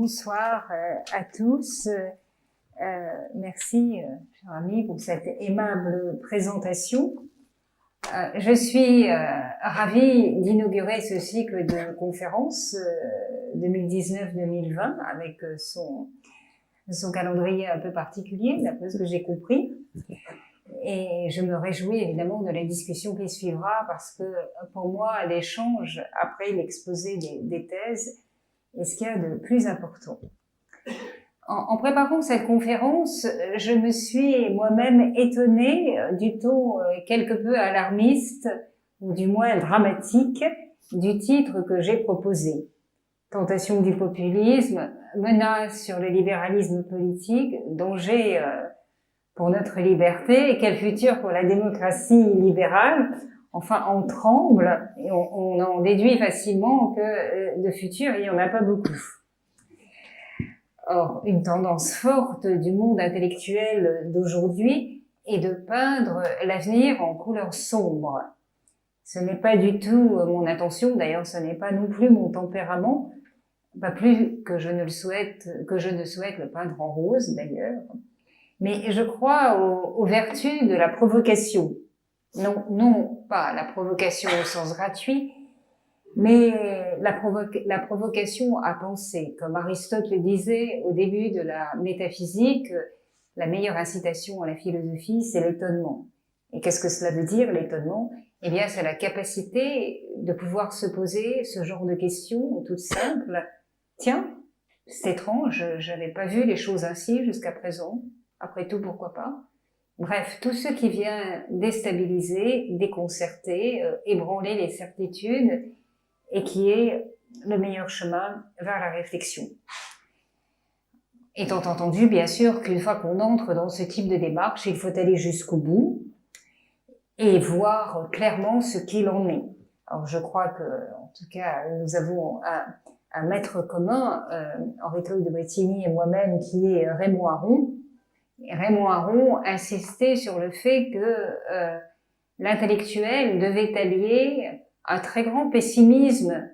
bonsoir à tous. Merci, cher ami, pour cette aimable présentation. Je suis ravie d'inaugurer ce cycle de conférences 2019-2020 avec son calendrier un peu particulier, d'après ce que j'ai compris. Et je me réjouis évidemment de la discussion qui suivra parce que pour moi, l'échange après l'exposé des thèses est ce qu'il y a de plus important. En préparant cette conférence, je me suis moi-même étonnée du ton quelque peu alarmiste, ou du moins dramatique, du titre que j'ai proposé. Tentation du populisme, menace sur le libéralisme politique, danger pour notre liberté, et quel futur pour la démocratie libérale. Enfin, on tremble et on en déduit facilement que de futur, il n'y en a pas beaucoup. Or, une tendance forte du monde intellectuel d'aujourd'hui est de peindre l'avenir en couleur sombre. Ce n'est pas du tout mon intention, d'ailleurs ce n'est pas non plus mon tempérament, pas plus que je ne souhaite le peindre en rose d'ailleurs, mais je crois aux vertus de la provocation. Non pas la provocation au sens gratuit, mais la provocation à penser. Comme Aristote le disait au début de la métaphysique, la meilleure incitation à la philosophie, c'est l'étonnement. Et qu'est-ce que cela veut dire, l'étonnement? Eh bien, c'est la capacité de pouvoir se poser ce genre de questions toutes simples. Tiens, c'est étrange, j'avais pas vu les choses ainsi jusqu'à présent. Après tout, pourquoi pas? Bref, tout ce qui vient déstabiliser, déconcerter, ébranler les certitudes, et qui est le meilleur chemin vers la réflexion. Étant entendu, bien sûr, qu'une fois qu'on entre dans ce type de démarche, il faut aller jusqu'au bout et voir clairement ce qu'il en est. Alors, je crois que, en tout cas, nous avons un maître commun, Henri-Claude de Brétigny et moi-même, qui est Raymond Aron. Et Raymond Aron insistait sur le fait que l'intellectuel devait allier un très grand pessimisme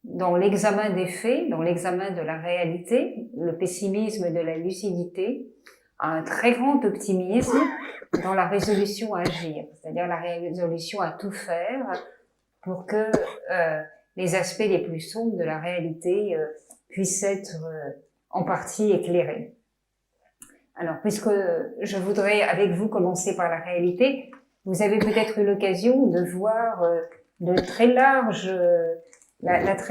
dans l'examen des faits, dans l'examen de la réalité, le pessimisme de la lucidité, un très grand optimisme dans la résolution à agir, c'est-à-dire la résolution à tout faire pour que les aspects les plus sombres de la réalité puissent être en partie éclairés. Alors, puisque je voudrais avec vous commencer par la réalité, vous avez peut-être eu l'occasion de voir la très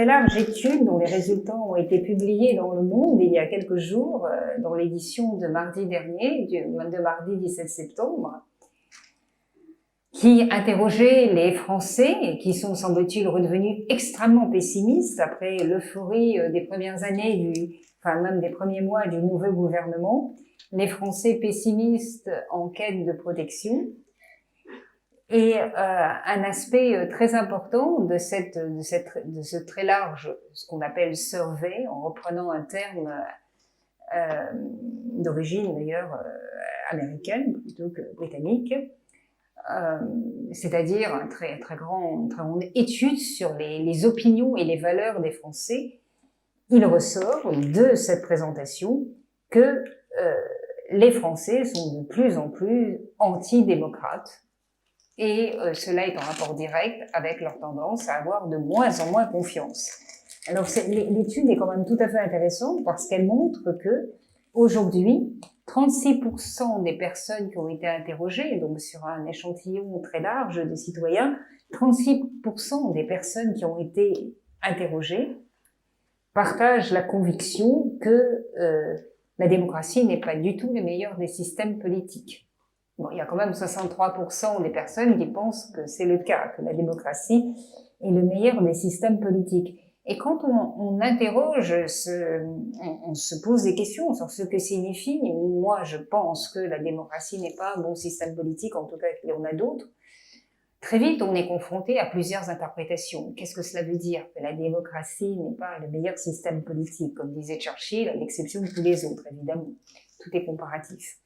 large étude dont les résultats ont été publiés dans Le Monde il y a quelques jours, dans l'édition de mardi dernier, de mardi 17 septembre, qui interrogeait les Français, et qui sont, semble-t-il, redevenus extrêmement pessimistes après l'euphorie des premières années, même des premiers mois du nouveau gouvernement, les Français pessimistes en quête de protection. Et un aspect très important de ce très large, ce qu'on appelle survey, en reprenant un terme d'origine d'ailleurs américaine plutôt que britannique, c'est-à-dire une très grande étude sur les opinions et les valeurs des Français. Il ressort de cette présentation que les Français sont de plus en plus antidémocrates. Et cela est en rapport direct avec leur tendance à avoir de moins en moins confiance. Alors l'étude est quand même tout à fait intéressante parce qu'elle montre que aujourd'hui, 36% des personnes qui ont été interrogées, donc sur un échantillon très large de citoyens, 36% des personnes qui ont été interrogées partagent la conviction que la démocratie n'est pas du tout le meilleur des systèmes politiques. Bon, il y a quand même 63% des personnes qui pensent que c'est le cas, que la démocratie est le meilleur des systèmes politiques. Et quand on interroge, on se pose des questions sur ce que signifie. Moi, je pense que la démocratie n'est pas un bon système politique, en tout cas, il y en a d'autres. Très vite, on est confronté à plusieurs interprétations. Qu'est-ce que cela veut dire? Que la démocratie n'est pas le meilleur système politique, comme disait Churchill, à l'exception de tous les autres, évidemment. Tout est comparatif.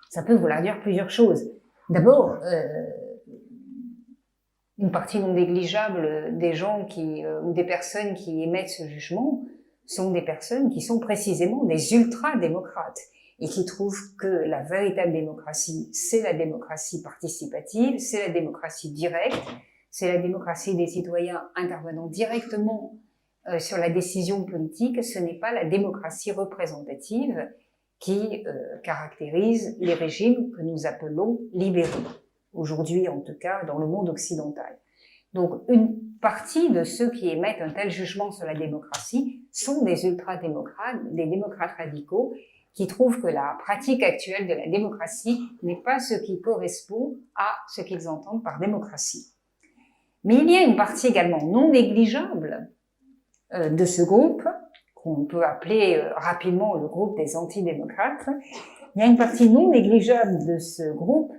Ça peut vouloir dire plusieurs choses. D'abord, une partie non négligeable des gens ou des personnes qui émettent ce jugement sont des personnes qui sont précisément des ultra-démocrates et qui trouvent que la véritable démocratie, c'est la démocratie participative, c'est la démocratie directe, c'est la démocratie des citoyens intervenant directement sur la décision politique, ce n'est pas la démocratie représentative qui caractérise les régimes que nous appelons libéraux, aujourd'hui en tout cas dans le monde occidental. Donc une partie de ceux qui émettent un tel jugement sur la démocratie sont des ultra-démocrates, des démocrates radicaux, qui trouvent que la pratique actuelle de la démocratie n'est pas ce qui correspond à ce qu'ils entendent par démocratie. Mais il y a une partie également non négligeable de ce groupe, qu'on peut appeler rapidement le groupe des antidémocrates. Il y a une partie non négligeable de ce groupe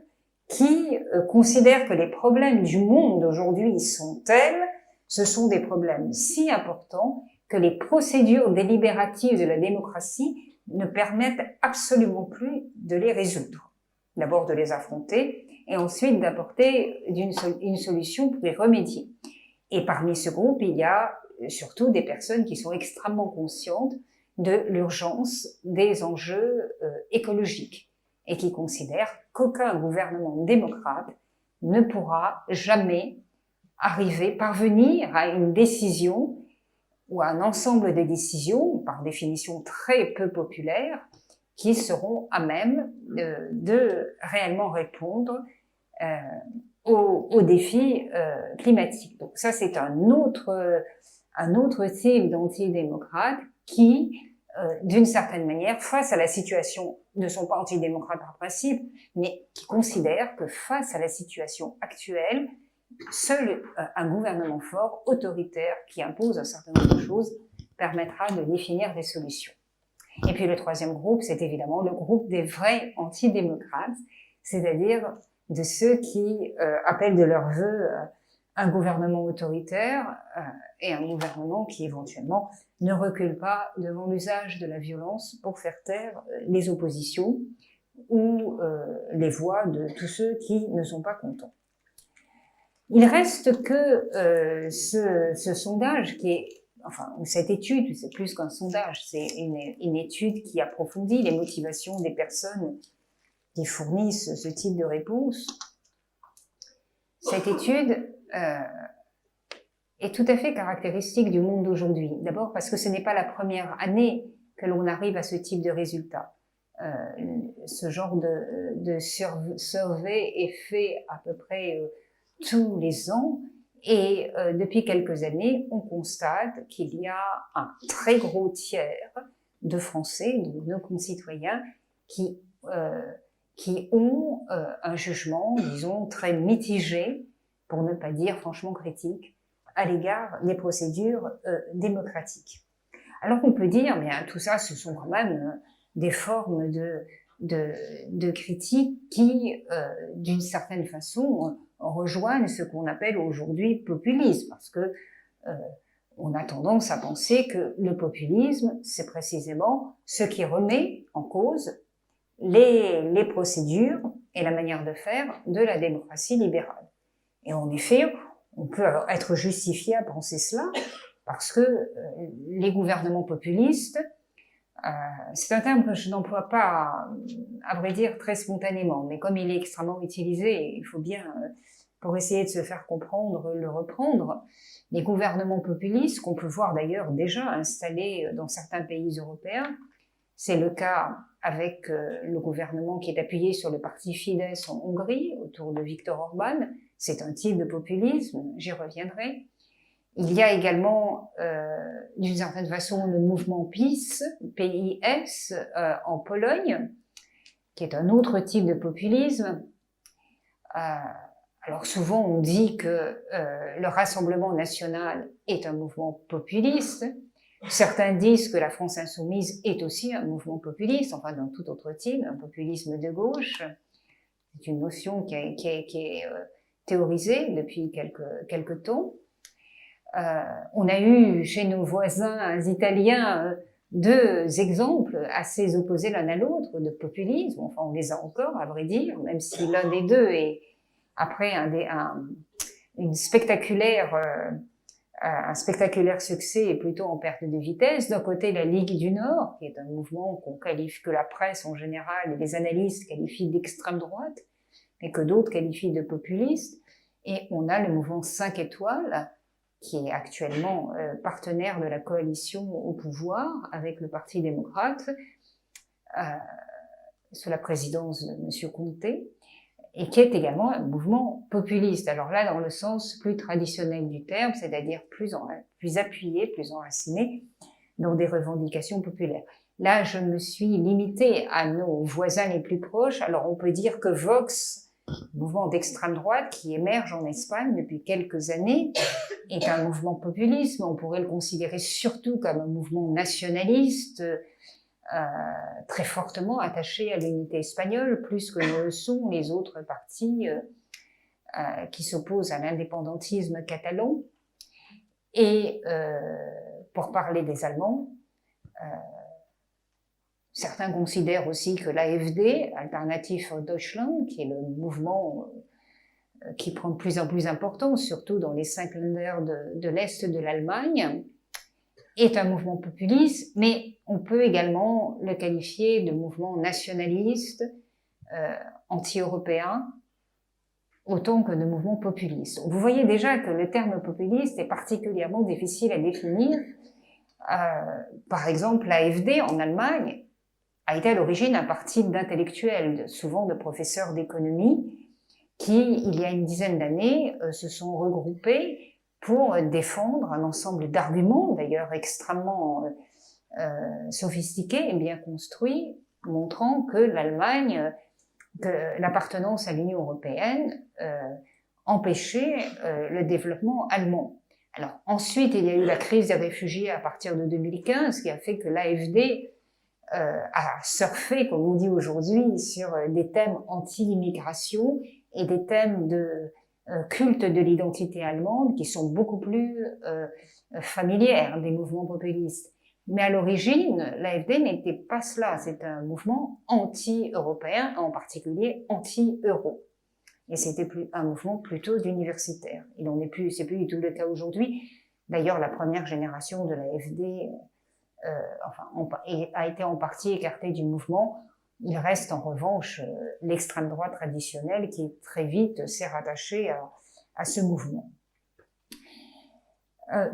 qui considère que les problèmes du monde aujourd'hui sont tels, ce sont des problèmes si importants que les procédures délibératives de la démocratie ne permettent absolument plus de les résoudre. D'abord de les affronter et ensuite d'apporter une solution pour y remédier. Et parmi ce groupe, il y a surtout des personnes qui sont extrêmement conscientes de l'urgence des enjeux écologiques et qui considèrent qu'aucun gouvernement démocrate ne pourra jamais parvenir à une décision ou à un ensemble de décisions, par définition très peu populaires, qui seront à même de réellement répondre aux défis climatiques. Donc ça, c'est un autre type d'antidémocrates qui, d'une certaine manière, face à la situation, ne sont pas antidémocrates par principe, mais qui considèrent que face à la situation actuelle, seul un gouvernement fort, autoritaire, qui impose un certain nombre de choses, permettra de définir des solutions. Et puis le troisième groupe, c'est évidemment le groupe des vrais antidémocrates, c'est-à-dire de ceux qui appellent de leur vœu un gouvernement autoritaire et un gouvernement qui éventuellement ne recule pas devant l'usage de la violence pour faire taire les oppositions ou les voix de tous ceux qui ne sont pas contents. Il reste que ce sondage qui est, enfin, cette étude, c'est plus qu'un sondage, c'est une étude qui approfondit les motivations des personnes qui fournissent ce type de réponse. Cette étude est tout à fait caractéristique du monde d'aujourd'hui. D'abord parce que ce n'est pas la première année que l'on arrive à ce type de résultat. Ce genre de survey est fait à peu près tous les ans et depuis quelques années, on constate qu'il y a un très gros tiers de Français, de nos concitoyens, qui ont un jugement, disons, très mitigé, pour ne pas dire franchement critique, à l'égard des procédures démocratiques. Alors on peut dire, bien tout ça, ce sont quand même des formes de critique qui, d'une certaine façon, rejoignent ce qu'on appelle aujourd'hui populisme, parce que on a tendance à penser que le populisme, c'est précisément ce qui remet en cause les procédures et la manière de faire de la démocratie libérale. Et en effet, on peut être justifié à penser cela, parce que les gouvernements populistes, c'est un terme que je n'emploie pas, à vrai dire, très spontanément, mais comme il est extrêmement utilisé, il faut bien, pour essayer de se faire comprendre, le reprendre. Les gouvernements populistes, qu'on peut voir d'ailleurs déjà installés dans certains pays européens, c'est le cas avec le gouvernement qui est appuyé sur le parti Fidesz en Hongrie, autour de Viktor Orban. C'est un type de populisme, j'y reviendrai. Il y a également, d'une certaine façon, le mouvement PiS, PIS, en Pologne, qui est un autre type de populisme. Alors souvent, on dit que le Rassemblement national est un mouvement populiste. Certains disent que la France insoumise est aussi un mouvement populiste, enfin d'un tout autre type, un populisme de gauche. C'est une notion qui est théorisée depuis quelques temps. On a eu chez nos voisins italiens deux exemples assez opposés l'un à l'autre de populisme. Enfin, on les a encore, à vrai dire, même si l'un des deux est après une spectaculaire un spectaculaire succès est plutôt en perte de vitesse. D'un côté, la Ligue du Nord, qui est un mouvement qu'on qualifie, que la presse en général et les analystes qualifient d'extrême droite, mais que d'autres qualifient de populiste. Et on a le mouvement 5 étoiles, qui est actuellement partenaire de la coalition au pouvoir avec le Parti démocrate, sous la présidence de M. Comté, et qui est également un mouvement populiste. Alors là, dans le sens plus traditionnel du terme, c'est-à-dire plus appuyé, plus enraciné dans des revendications populaires. Là, je me suis limitée à nos voisins les plus proches. Alors, on peut dire que Vox, mouvement d'extrême droite qui émerge en Espagne depuis quelques années, est un mouvement populiste, mais on pourrait le considérer surtout comme un mouvement nationaliste, très fortement attaché à l'unité espagnole, plus que ne le sont les autres partis qui s'opposent à l'indépendantisme catalan. Et pour parler des Allemands, certains considèrent aussi que l'AfD, Alternative für Deutschland, qui est le mouvement qui prend de plus en plus d'importance, surtout dans les 5 Länder de l'Est de l'Allemagne, est un mouvement populiste, mais on peut également le qualifier de mouvement nationaliste, anti-européen, autant que de mouvement populiste. Vous voyez déjà que le terme populiste est particulièrement difficile à définir. Par exemple, l'AfD en Allemagne a été à l'origine un parti d'intellectuels, souvent de professeurs d'économie, qui, il y a une dizaine d'années, se sont regroupés pour défendre un ensemble d'arguments, d'ailleurs extrêmement sophistiqués et bien construits, montrant que l'Allemagne, que l'appartenance à l'Union européenne empêchait le développement allemand. Alors ensuite, il y a eu la crise des réfugiés à partir de 2015, qui a fait que l'AfD a surfé, comme on dit aujourd'hui, sur des thèmes anti-immigration et des thèmes de culte de l'identité allemande qui sont beaucoup plus familières des mouvements populistes. Mais à l'origine, l'AfD n'était pas cela. C'est un mouvement anti-européen, en particulier anti-euro. Et c'était un mouvement plutôt d'universitaires. C'est plus du tout le cas aujourd'hui. D'ailleurs, la première génération de l'AfD a été en partie écartée du mouvement. Il reste en revanche l'extrême droite traditionnelle qui très vite s'est rattachée à ce mouvement.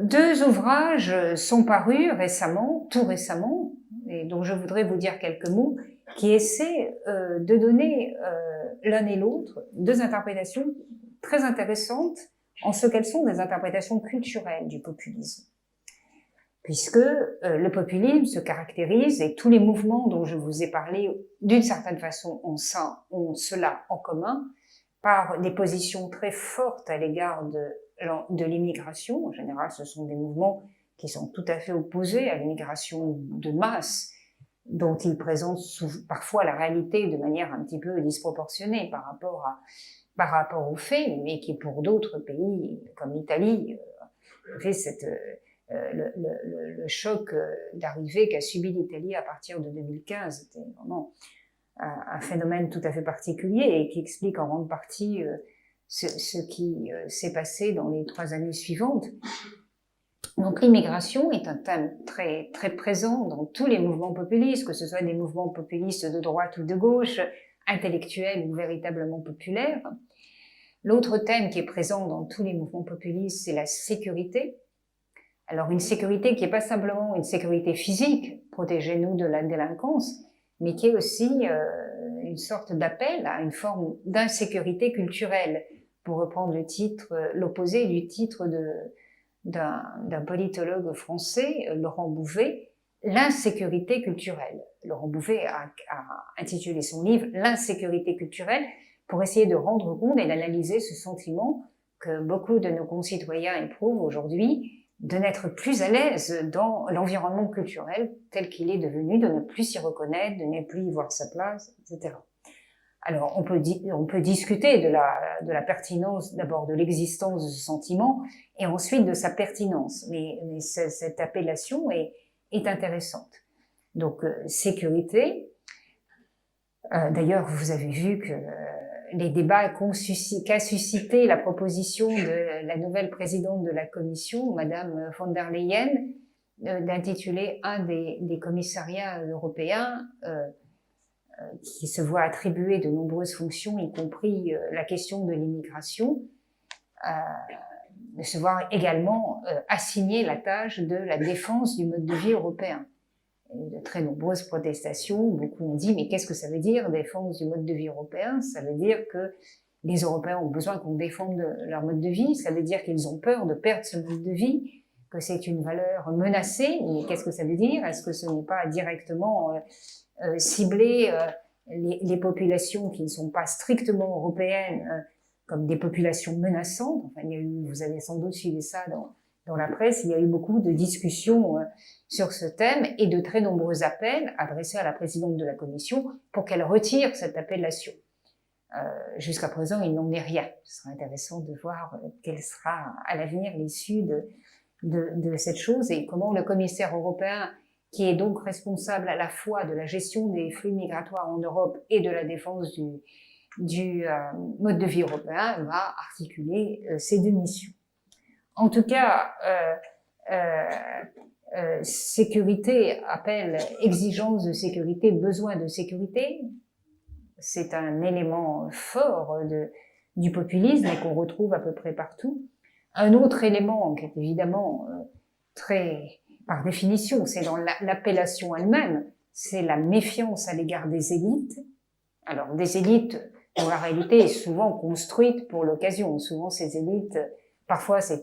2 ouvrages sont parus récemment, tout récemment, et dont je voudrais vous dire quelques mots, qui essaient de donner l'un et l'autre 2 interprétations très intéressantes en ce qu'elles sont des interprétations culturelles du populisme. Puisque le populisme se caractérise, et tous les mouvements dont je vous ai parlé, d'une certaine façon, ont cela en commun, par des positions très fortes à l'égard de l'immigration. En général, ce sont des mouvements qui sont tout à fait opposés à l'immigration de masse, dont ils présentent parfois la réalité de manière un petit peu disproportionnée par rapport aux faits, mais qui pour d'autres pays, comme l'Italie, fait le choc d'arrivée qu'a subi l'Italie à partir de 2015 était vraiment un phénomène tout à fait particulier et qui explique en grande partie ce qui s'est passé dans les 3 années suivantes. Donc l'immigration est un thème très, très présent dans tous les mouvements populistes, que ce soit des mouvements populistes de droite ou de gauche, intellectuels ou véritablement populaires. L'autre thème qui est présent dans tous les mouvements populistes, c'est la sécurité. Alors une sécurité qui n'est pas simplement une sécurité physique, protégez-nous de la délinquance, mais qui est aussi une sorte d'appel à une forme d'insécurité culturelle, pour reprendre l'opposé du titre d'un politologue français, Laurent Bouvet, l'insécurité culturelle. Laurent Bouvet a intitulé son livre « L'insécurité culturelle » pour essayer de rendre compte et d'analyser ce sentiment que beaucoup de nos concitoyens éprouvent aujourd'hui, de n'être plus à l'aise dans l'environnement culturel tel qu'il est devenu, de ne plus s'y reconnaître, de ne plus y voir sa place, etc. Alors, on peut discuter de la pertinence, d'abord de l'existence de ce sentiment, et ensuite de sa pertinence. Mais cette appellation est intéressante. Donc, sécurité. D'ailleurs, vous avez vu que les débats qu'a suscité la proposition de la nouvelle présidente de la Commission, Madame von der Leyen, d'intituler un des commissariats européens qui se voit attribuer de nombreuses fonctions, y compris la question de l'immigration, de se voir également assigner la tâche de la défense du mode de vie européen. De très nombreuses protestations, beaucoup ont dit mais qu'est-ce que ça veut dire défense du mode de vie européen? Ça veut dire que les Européens ont besoin qu'on défende leur mode de vie, ça veut dire qu'ils ont peur de perdre ce mode de vie, que c'est une valeur menacée, mais qu'est-ce que ça veut dire? Est-ce que ce n'est pas directement cibler les populations qui ne sont pas strictement européennes comme des populations menaçantes? Enfin, vous avez sans doute suivi ça dans la presse, il y a eu beaucoup de discussions sur ce thème et de très nombreux appels adressés à la présidente de la Commission pour qu'elle retire cette appellation. Jusqu'à présent, il n'en est rien. Ce sera intéressant de voir quelle sera à l'avenir l'issue de cette chose et comment le commissaire européen, qui est donc responsable à la fois de la gestion des flux migratoires en Europe et de la défense du mode de vie européen, va articuler ces deux missions. En tout cas, sécurité appelle exigence de sécurité, besoin de sécurité. C'est un élément fort du populisme et qu'on retrouve à peu près partout. Un autre élément qui est évidemment très, par définition, c'est dans l'appellation elle-même, c'est la méfiance à l'égard des élites. Alors, des élites dont la réalité est souvent construite pour l'occasion. Souvent, ces élites, parfois, ça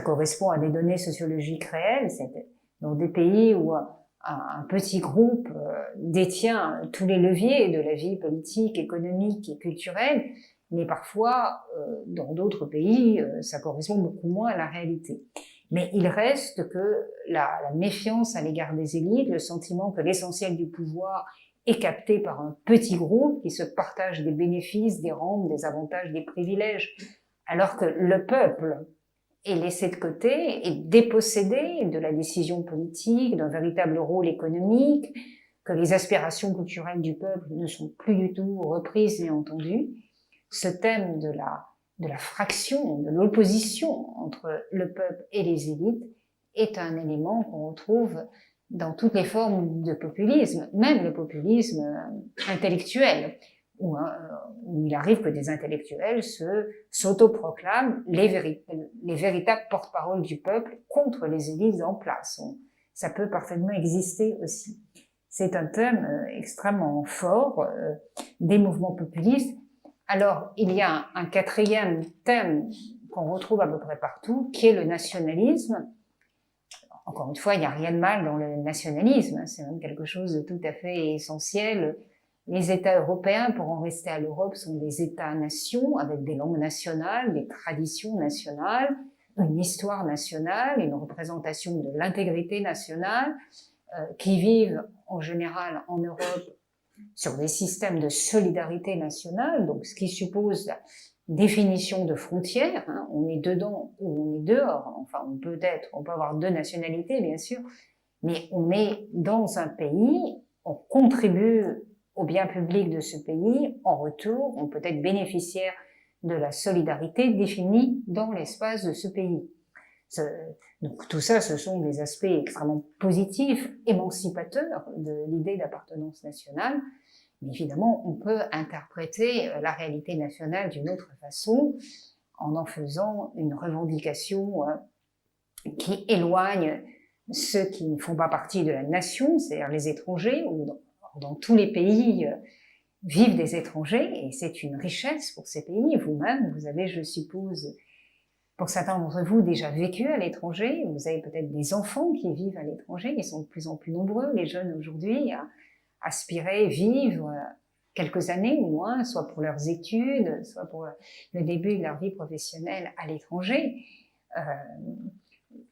correspond à des données sociologiques réelles. C'est dans des pays où un petit groupe détient tous les leviers de la vie politique, économique et culturelle, mais parfois, dans d'autres pays, ça correspond beaucoup moins à la réalité. Mais il reste que la méfiance à l'égard des élites, le sentiment que l'essentiel du pouvoir est capté par un petit groupe qui se partage des bénéfices, des rentes, des avantages, des privilèges, alors que le peuple est laissé de côté, est dépossédé de la décision politique, d'un véritable rôle économique, que les aspirations culturelles du peuple ne sont plus du tout reprises ni entendues. Ce thème de la fraction, de l'opposition entre le peuple et les élites est un élément qu'on retrouve dans toutes les formes de populisme, même le populisme intellectuel, où il arrive que des intellectuels s'autoproclament les véritables porte-parole du peuple contre les élites en place. Ça peut parfaitement exister aussi. C'est un thème extrêmement fort des mouvements populistes. Alors, il y a un quatrième thème qu'on retrouve à peu près partout, qui est le nationalisme. Encore une fois, il n'y a rien de mal dans le nationalisme, c'est même quelque chose de tout à fait essentiel. Les États européens, pour en rester à l'Europe, sont des États-nations avec des langues nationales, des traditions nationales, une histoire nationale, une représentation de l'intégrité nationale, qui vivent en général en Europe sur des systèmes de solidarité nationale, donc ce qui suppose la définition de frontières, hein, on est dedans ou on est dehors, enfin on peut avoir deux nationalités bien sûr, mais on est dans un pays, on contribue au bien public de ce pays, en retour on peut être bénéficiaire de la solidarité définie dans l'espace de ce pays. Donc tout ça, ce sont des aspects extrêmement positifs, émancipateurs de l'idée d'appartenance nationale. Mais évidemment, on peut interpréter la réalité nationale d'une autre façon en faisant une revendication qui éloigne ceux qui ne font pas partie de la nation, c'est-à-dire les étrangers, ou dans tous les pays vivent des étrangers, et c'est une richesse pour ces pays. Vous-même, vous avez, je suppose, pour certains d'entre vous, déjà vécu à l'étranger, vous avez peut-être des enfants qui vivent à l'étranger, ils sont de plus en plus nombreux, les jeunes aujourd'hui, à aspirer, vivre quelques années au moins, soit pour leurs études, soit pour le début de leur vie professionnelle à l'étranger.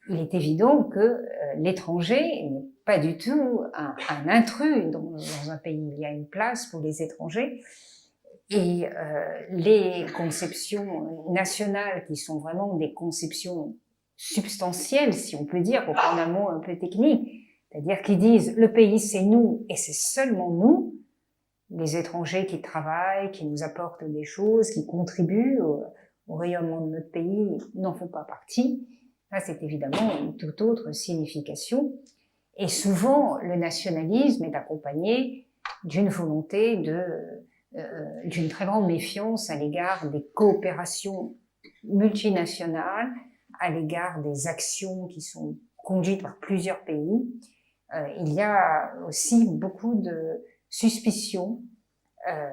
Il est évident que l'étranger n'est pas du tout un intrus dans un pays. Il y a une place pour les étrangers. Et les conceptions nationales qui sont vraiment des conceptions substantielles, si on peut dire, pour prendre un mot un peu technique, c'est-à-dire qui disent le pays c'est nous et c'est seulement nous, les étrangers qui travaillent, qui nous apportent des choses, qui contribuent au rayonnement de notre pays, n'en font pas partie. Ça, c'est évidemment une toute autre signification. Et souvent, le nationalisme est accompagné d'une volonté d'une très grande méfiance à l'égard des coopérations multinationales, à l'égard des actions qui sont conduites par plusieurs pays. Il y a aussi beaucoup de suspicion à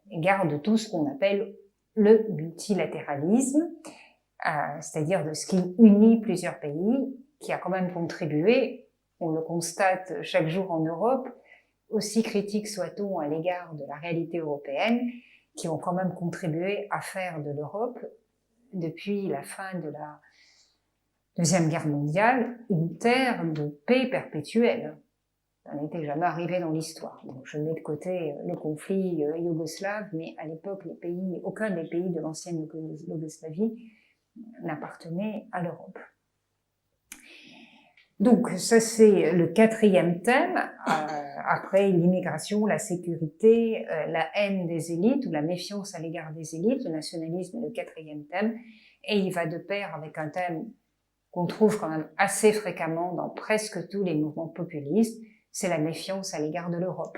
l'égard de tout ce qu'on appelle le multilatéralisme, c'est-à-dire de ce qui unit plusieurs pays, qui a quand même contribué, on le constate chaque jour en Europe, aussi critiques soit-on à l'égard de la réalité européenne, qui ont quand même contribué à faire de l'Europe, depuis la fin de la Deuxième Guerre mondiale, une terre de paix perpétuelle. Ça n'était jamais arrivé dans l'histoire. Donc, je mets de côté le conflit yougoslave, mais à l'époque, aucun des pays de l'ancienne Yougoslavie n'appartenait à l'Europe. Donc, ça c'est le quatrième thème, après l'immigration, la sécurité, la haine des élites ou la méfiance à l'égard des élites. Le nationalisme est le quatrième thème, et il va de pair avec un thème qu'on trouve quand même assez fréquemment dans presque tous les mouvements populistes, c'est la méfiance à l'égard de l'Europe,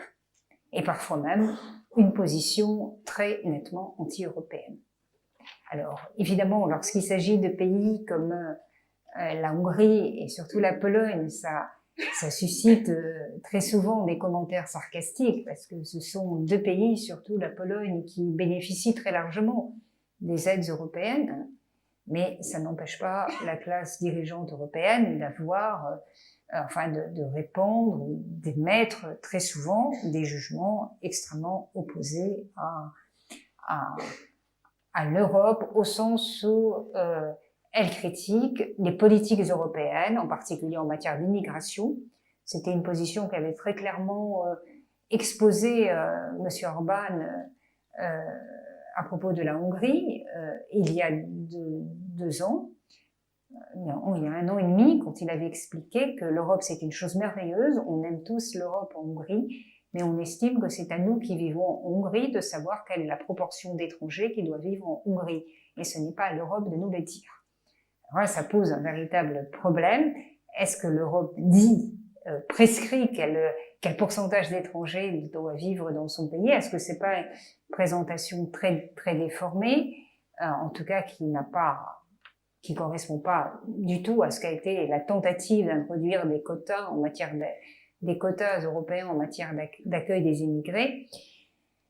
et parfois même une position très nettement anti-européenne. Alors, évidemment, lorsqu'il s'agit de pays comme la Hongrie et surtout la Pologne, ça suscite très souvent des commentaires sarcastiques, parce que ce sont deux pays, surtout la Pologne, qui bénéficient très largement des aides européennes, mais ça n'empêche pas la classe dirigeante européenne d'avoir, de répondre, d'émettre très souvent des jugements extrêmement opposés à l'Europe, au sens où elle critique les politiques européennes, en particulier en matière d'immigration. C'était une position qu'avait très clairement exposée M. Orbán à propos de la Hongrie il y a deux ans. Il y a un an et demi, quand il avait expliqué que l'Europe c'est une chose merveilleuse, on aime tous l'Europe en Hongrie, mais on estime que c'est à nous qui vivons en Hongrie de savoir quelle est la proportion d'étrangers qui doivent vivre en Hongrie, et ce n'est pas à l'Europe de nous le dire. Alors là, ça pose un véritable problème. Est-ce que l'Europe prescrit quel pourcentage d'étrangers doit vivre dans son pays? Est-ce que c'est pas une présentation très, très déformée, en tout cas qui correspond pas du tout à ce qu'a été la tentative d'introduire des quotas des quotas européens en matière d'accueil des immigrés.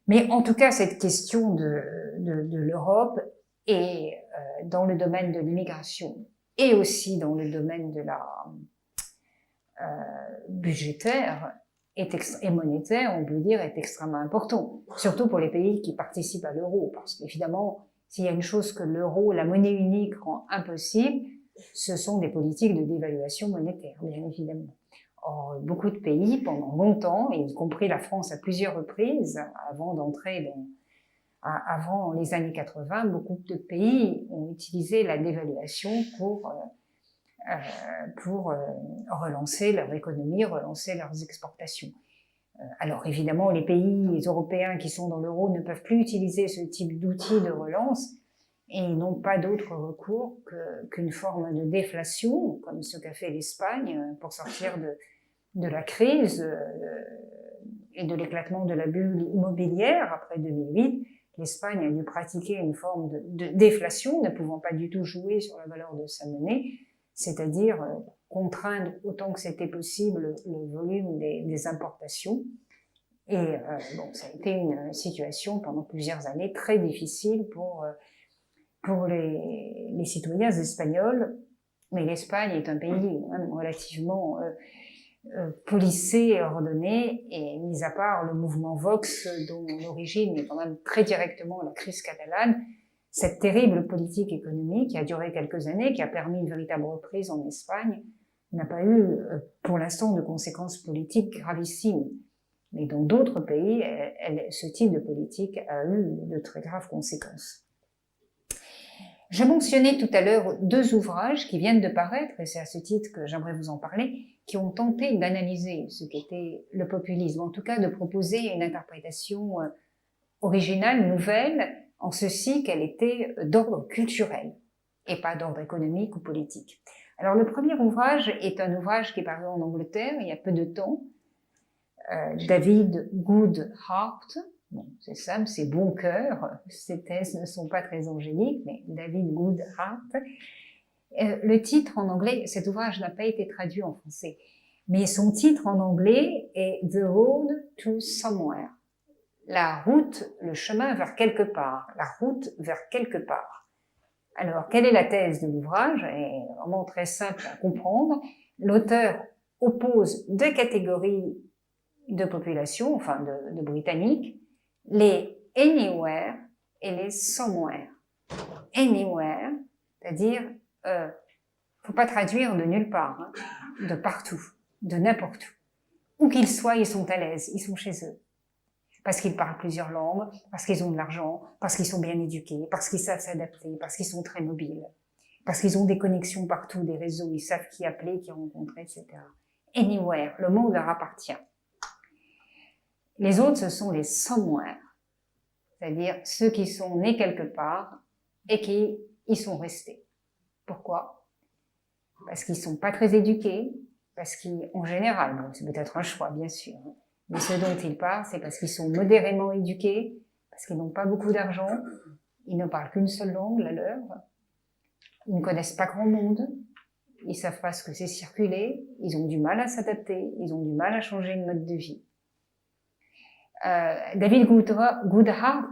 Mais en tout cas, cette question de l'Europe et dans le domaine de l'immigration et aussi dans le domaine de la budgétaire et monétaire, on peut dire, est extrêmement important, surtout pour les pays qui participent à l'euro, parce qu'évidemment, s'il y a une chose que l'euro, la monnaie unique, rend impossible, ce sont des politiques de dévaluation monétaire, bien évidemment. Or, beaucoup de pays, pendant longtemps, et y compris la France à plusieurs reprises, avant les années 80, beaucoup de pays ont utilisé la dévaluation pour relancer leur économie, relancer leurs exportations. Alors évidemment, les pays européens qui sont dans l'euro ne peuvent plus utiliser ce type d'outils de relance et ils n'ont pas d'autre recours qu'une forme de déflation, comme ce qu'a fait l'Espagne pour sortir de la crise et de l'éclatement de la bulle immobilière après 2008. L'Espagne a dû pratiquer une forme de déflation, ne pouvant pas du tout jouer sur la valeur de sa monnaie, c'est-à-dire contraindre autant que c'était possible le volume des importations. Et ça a été une situation pendant plusieurs années très difficile pour les citoyens espagnols. Mais l'Espagne est un pays relativement policé et ordonné, et mis à part le mouvement Vox, dont l'origine est quand même très directement la crise catalane, cette terrible politique économique qui a duré quelques années, qui a permis une véritable reprise en Espagne, n'a pas eu, pour l'instant, de conséquences politiques gravissimes. Mais dans d'autres pays, ce type de politique a eu de très graves conséquences. Je mentionnais tout à l'heure deux ouvrages qui viennent de paraître, et c'est à ce titre que j'aimerais vous en parler, qui ont tenté d'analyser ce qu'était le populisme, en tout cas de proposer une interprétation originale, nouvelle, en ceci qu'elle était d'ordre culturel et pas d'ordre économique ou politique. Alors le premier ouvrage est un ouvrage qui est paru en Angleterre il y a peu de temps, David Goodhart, bon, c'est simple, c'est bon cœur, ces thèses ne sont pas très angéliques, mais David Goodhart. Le titre en anglais, cet ouvrage n'a pas été traduit en français, mais son titre en anglais est The Road to Somewhere. La route, le chemin vers quelque part, la route vers quelque part. Alors, quelle est la thèse de l'ouvrage? Elle est vraiment très simple à comprendre. L'auteur oppose deux catégories de population, enfin de Britanniques, les anywhere et les somewhere. Anywhere, c'est-à-dire, faut pas traduire de nulle part, hein, de partout, de n'importe où. Où qu'ils soient, ils sont à l'aise, ils sont chez eux. Parce qu'ils parlent plusieurs langues, parce qu'ils ont de l'argent, parce qu'ils sont bien éduqués, parce qu'ils savent s'adapter, parce qu'ils sont très mobiles, parce qu'ils ont des connexions partout, des réseaux, ils savent qui appeler, qui rencontrer, etc. Anywhere, le monde leur appartient. Les autres, ce sont les somewhere, c'est-à-dire ceux qui sont nés quelque part et qui y sont restés. Pourquoi? Parce qu'ils sont pas très éduqués, parce qu'en général, bon, c'est peut-être un choix, bien sûr, hein, mais ce dont ils parlent, c'est parce qu'ils sont modérément éduqués, parce qu'ils n'ont pas beaucoup d'argent, ils ne parlent qu'une seule langue, la leur, ils ne connaissent pas grand monde, ils savent pas ce que c'est circuler, ils ont du mal à s'adapter, ils ont du mal à changer de mode de vie. David Goodhart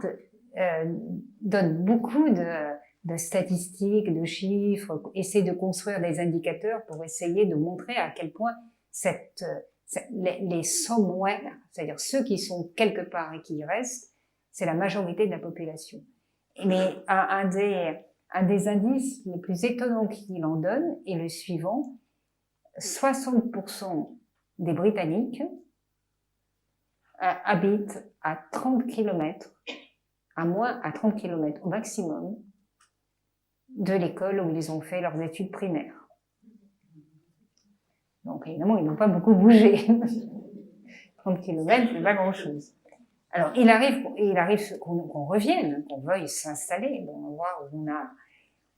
donne beaucoup de statistiques, de chiffres, essaie de construire des indicateurs pour essayer de montrer à quel point les somewhere, c'est-à-dire ceux qui sont quelque part et qui y restent, c'est la majorité de la population. Mais un des indices les plus étonnants qu'il en donne est le suivant: 60% des Britanniques habitent à 30 km, à 30 km au maximum, de l'école où ils ont fait leurs études primaires. Donc évidemment, ils n'ont pas beaucoup bougé. 30 km, c'est pas grand-chose. Alors il arrive qu'on revienne, qu'on veuille s'installer dans l'endroit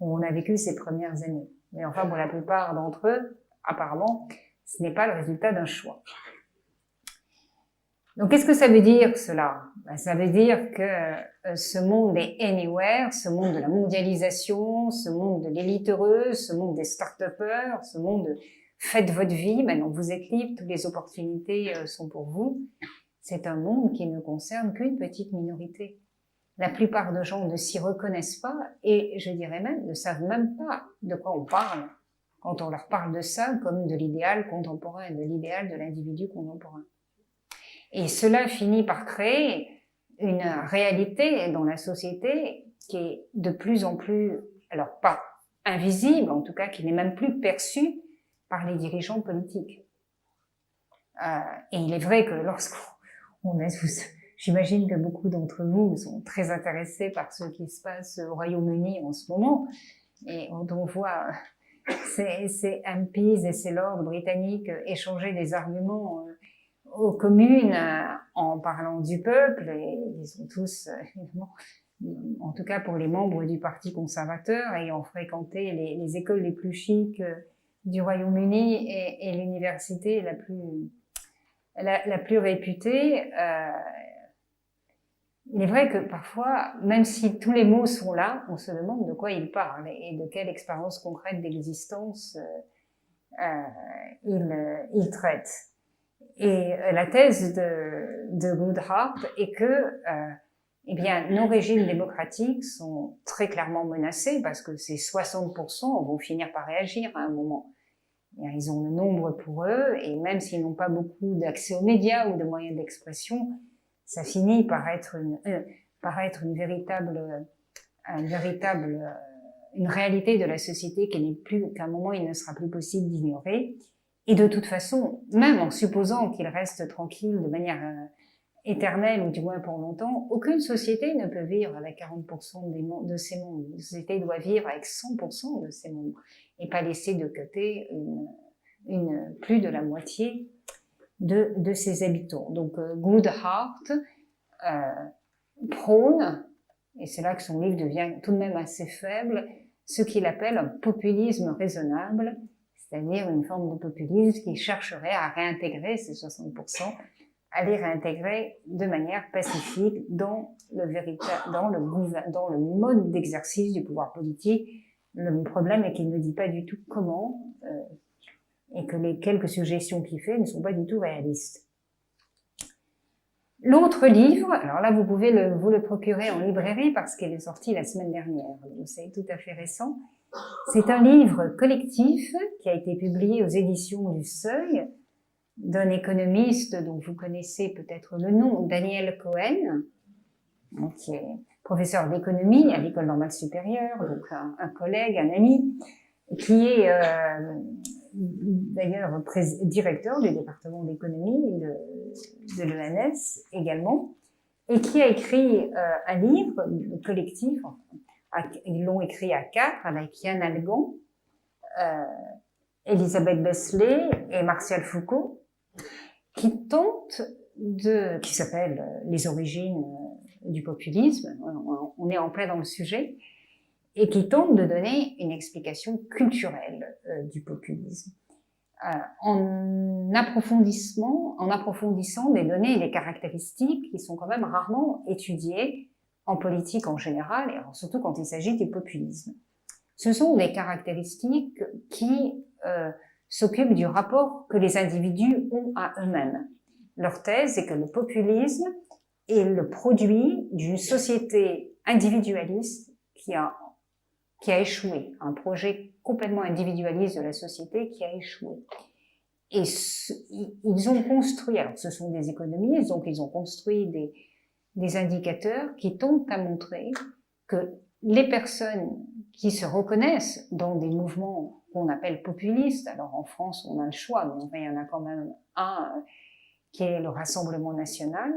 où on a vécu ces premières années. Mais enfin, pour la plupart d'entre eux, apparemment, ce n'est pas le résultat d'un choix. Donc, qu'est-ce que ça veut dire, cela? Ça veut dire que ce monde des anywhere, ce monde de la mondialisation, ce monde de l'élite heureuse, ce monde des start-upers, ce monde de faites votre vie, maintenant vous êtes libre, toutes les opportunités sont pour vous, c'est un monde qui ne concerne qu'une petite minorité. La plupart des gens ne s'y reconnaissent pas et, je dirais même, ne savent même pas de quoi on parle quand on leur parle de ça comme de l'idéal contemporain, de l'idéal de l'individu contemporain. Et cela finit par créer une réalité dans la société qui est de plus en plus, alors pas invisible, en tout cas qui n'est même plus perçue par les dirigeants politiques. Et il est vrai que lorsqu'on a, j'imagine que beaucoup d'entre vous sont très intéressés par ce qui se passe au Royaume-Uni en ce moment, et quand on voit ces MPs et ces lords britanniques échanger des arguments aux communes en parlant du peuple, et ils sont tous, évidemment, en tout cas pour les membres du Parti conservateur, ayant fréquenté les écoles les plus chics du Royaume-Uni et l'université la plus réputée, il est vrai que parfois, même si tous les mots sont là, on se demande de quoi ils parlent et de quelle expérience concrète d'existence ils traitent. Et la thèse de Goodhart est que eh bien, nos régimes démocratiques sont très clairement menacés parce que ces 60% vont finir par réagir à un moment. Ils ont le nombre pour eux et même s'ils n'ont pas beaucoup d'accès aux médias ou de moyens d'expression, ça finit par être une réalité de la société qu'à un moment il ne sera plus possible d'ignorer. Et de toute façon, même en supposant qu'ils restent tranquilles de manière éternelle ou du moins pour longtemps, aucune société ne peut vivre avec 40% de ses membres. Une société doit vivre avec 100% de ses membres et pas laisser de côté plus de la moitié de ses habitants. Donc Goodhart prône, et c'est là que son livre devient tout de même assez faible, ce qu'il appelle un populisme raisonnable, c'est-à-dire une forme de populisme qui chercherait à réintégrer ces 60%, à les réintégrer de manière pacifique dans le mode d'exercice du pouvoir politique. Le problème est qu'il ne dit pas du tout comment, et que les quelques suggestions qu'il fait ne sont pas du tout réalistes. L'autre livre, alors là vous pouvez vous le procurer en librairie parce qu'il est sorti la semaine dernière, donc c'est tout à fait récent. C'est un livre collectif qui a été publié aux éditions du Seuil d'un économiste dont vous connaissez peut-être le nom, Daniel Cohen, qui est professeur d'économie à l'École normale supérieure, donc un collègue, un ami, qui est d'ailleurs directeur du département d'économie de l'ENS également, et qui a écrit un livre collectif, ils l'ont écrit à 4 avec Yann Algan, Elisabeth Beslay et Martial Foucault, qui s'appelle Les origines du populisme, on est en plein dans le sujet, et qui tente de donner une explication culturelle du populisme, en approfondissant des données et des caractéristiques qui sont quand même rarement étudiées en politique en général, et alors surtout quand il s'agit du populisme. Ce sont des caractéristiques qui s'occupent du rapport que les individus ont à eux-mêmes. Leur thèse est que le populisme est le produit d'une société individualiste qui a échoué, un projet complètement individualiste de la société qui a échoué. Et ils ont construit, alors ce sont des économistes, donc ils ont construit des indicateurs qui tentent à montrer que les personnes qui se reconnaissent dans des mouvements qu'on appelle populistes, alors en France on a le choix, mais enfin, il y en a quand même un qui est le Rassemblement national,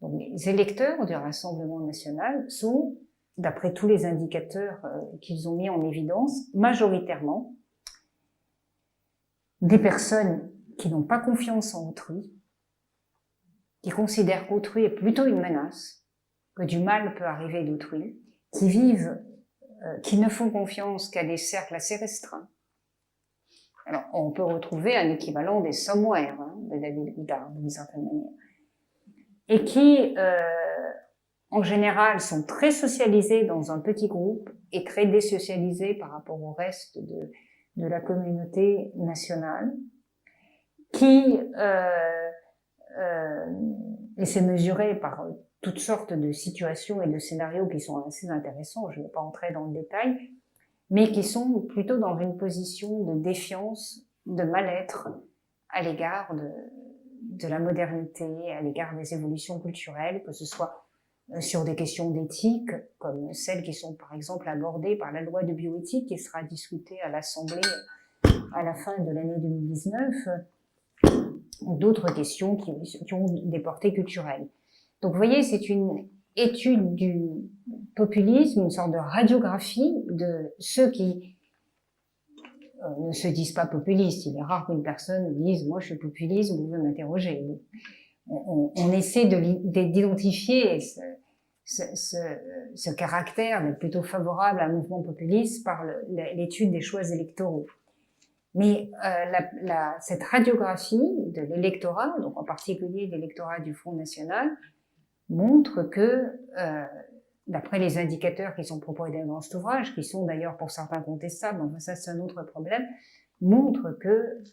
donc les électeurs du Rassemblement national sont, d'après tous les indicateurs qu'ils ont mis en évidence, majoritairement des personnes qui n'ont pas confiance en autrui, qui considèrent qu'autrui est plutôt une menace, que du mal peut arriver d'autrui, qui ne font confiance qu'à des cercles assez restreints. Alors, on peut retrouver un équivalent des somewhere de David Goudard, d'une certaine manière, et qui, en général, sont très socialisés dans un petit groupe et très désocialisés par rapport au reste de la communauté nationale, qui, et c'est mesuré par toutes sortes de situations et de scénarios qui sont assez intéressants, je ne vais pas entrer dans le détail, mais qui sont plutôt dans une position de défiance, de mal-être à l'égard de la modernité, à l'égard des évolutions culturelles, que ce soit sur des questions d'éthique, comme celles qui sont par exemple abordées par la loi de bioéthique qui sera discutée à l'Assemblée à la fin de l'année 2019, ou d'autres questions qui ont des portées culturelles. Donc vous voyez, c'est une étude du populisme, une sorte de radiographie de ceux qui ne se disent pas populistes. Il est rare qu'une personne dise « moi je suis populiste, vous pouvez m'interroger ». On essaie d'identifier ce caractère d'être plutôt favorable à un mouvement populiste par l'étude des choix électoraux. Mais cette radiographie de l'électorat, donc en particulier l'électorat du Front National, montre que, d'après les indicateurs qui sont proposés dans cet ouvrage, qui sont d'ailleurs pour certains contestables, enfin ça c'est un autre problème, montre que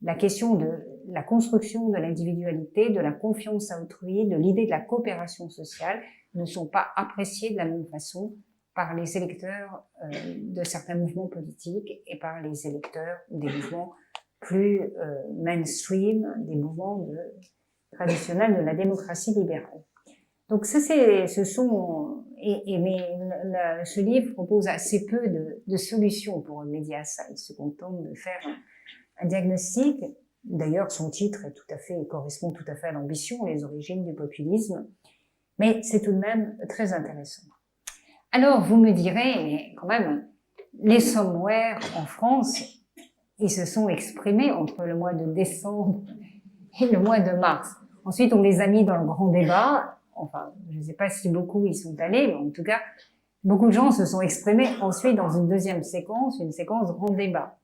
la question de la construction de l'individualité, de la confiance à autrui, de l'idée de la coopération sociale ne sont pas appréciées de la même façon par les électeurs de certains mouvements politiques et par les électeurs des mouvements plus mainstream, des mouvements traditionnels de la démocratie libérale. Donc ce livre propose assez peu de solutions pour remédier à ça. Il se contente de faire un diagnostic. D'ailleurs, son titre correspond tout à fait à l'ambition, les origines du populisme. Mais c'est tout de même très intéressant. Alors, vous me direz, mais quand même, les somewhere en France, ils se sont exprimés entre le mois de décembre et le mois de mars. Ensuite, on les a mis dans le grand débat. Enfin, je ne sais pas si beaucoup y sont allés, mais en tout cas, beaucoup de gens se sont exprimés ensuite dans une deuxième séquence, une séquence grand débat.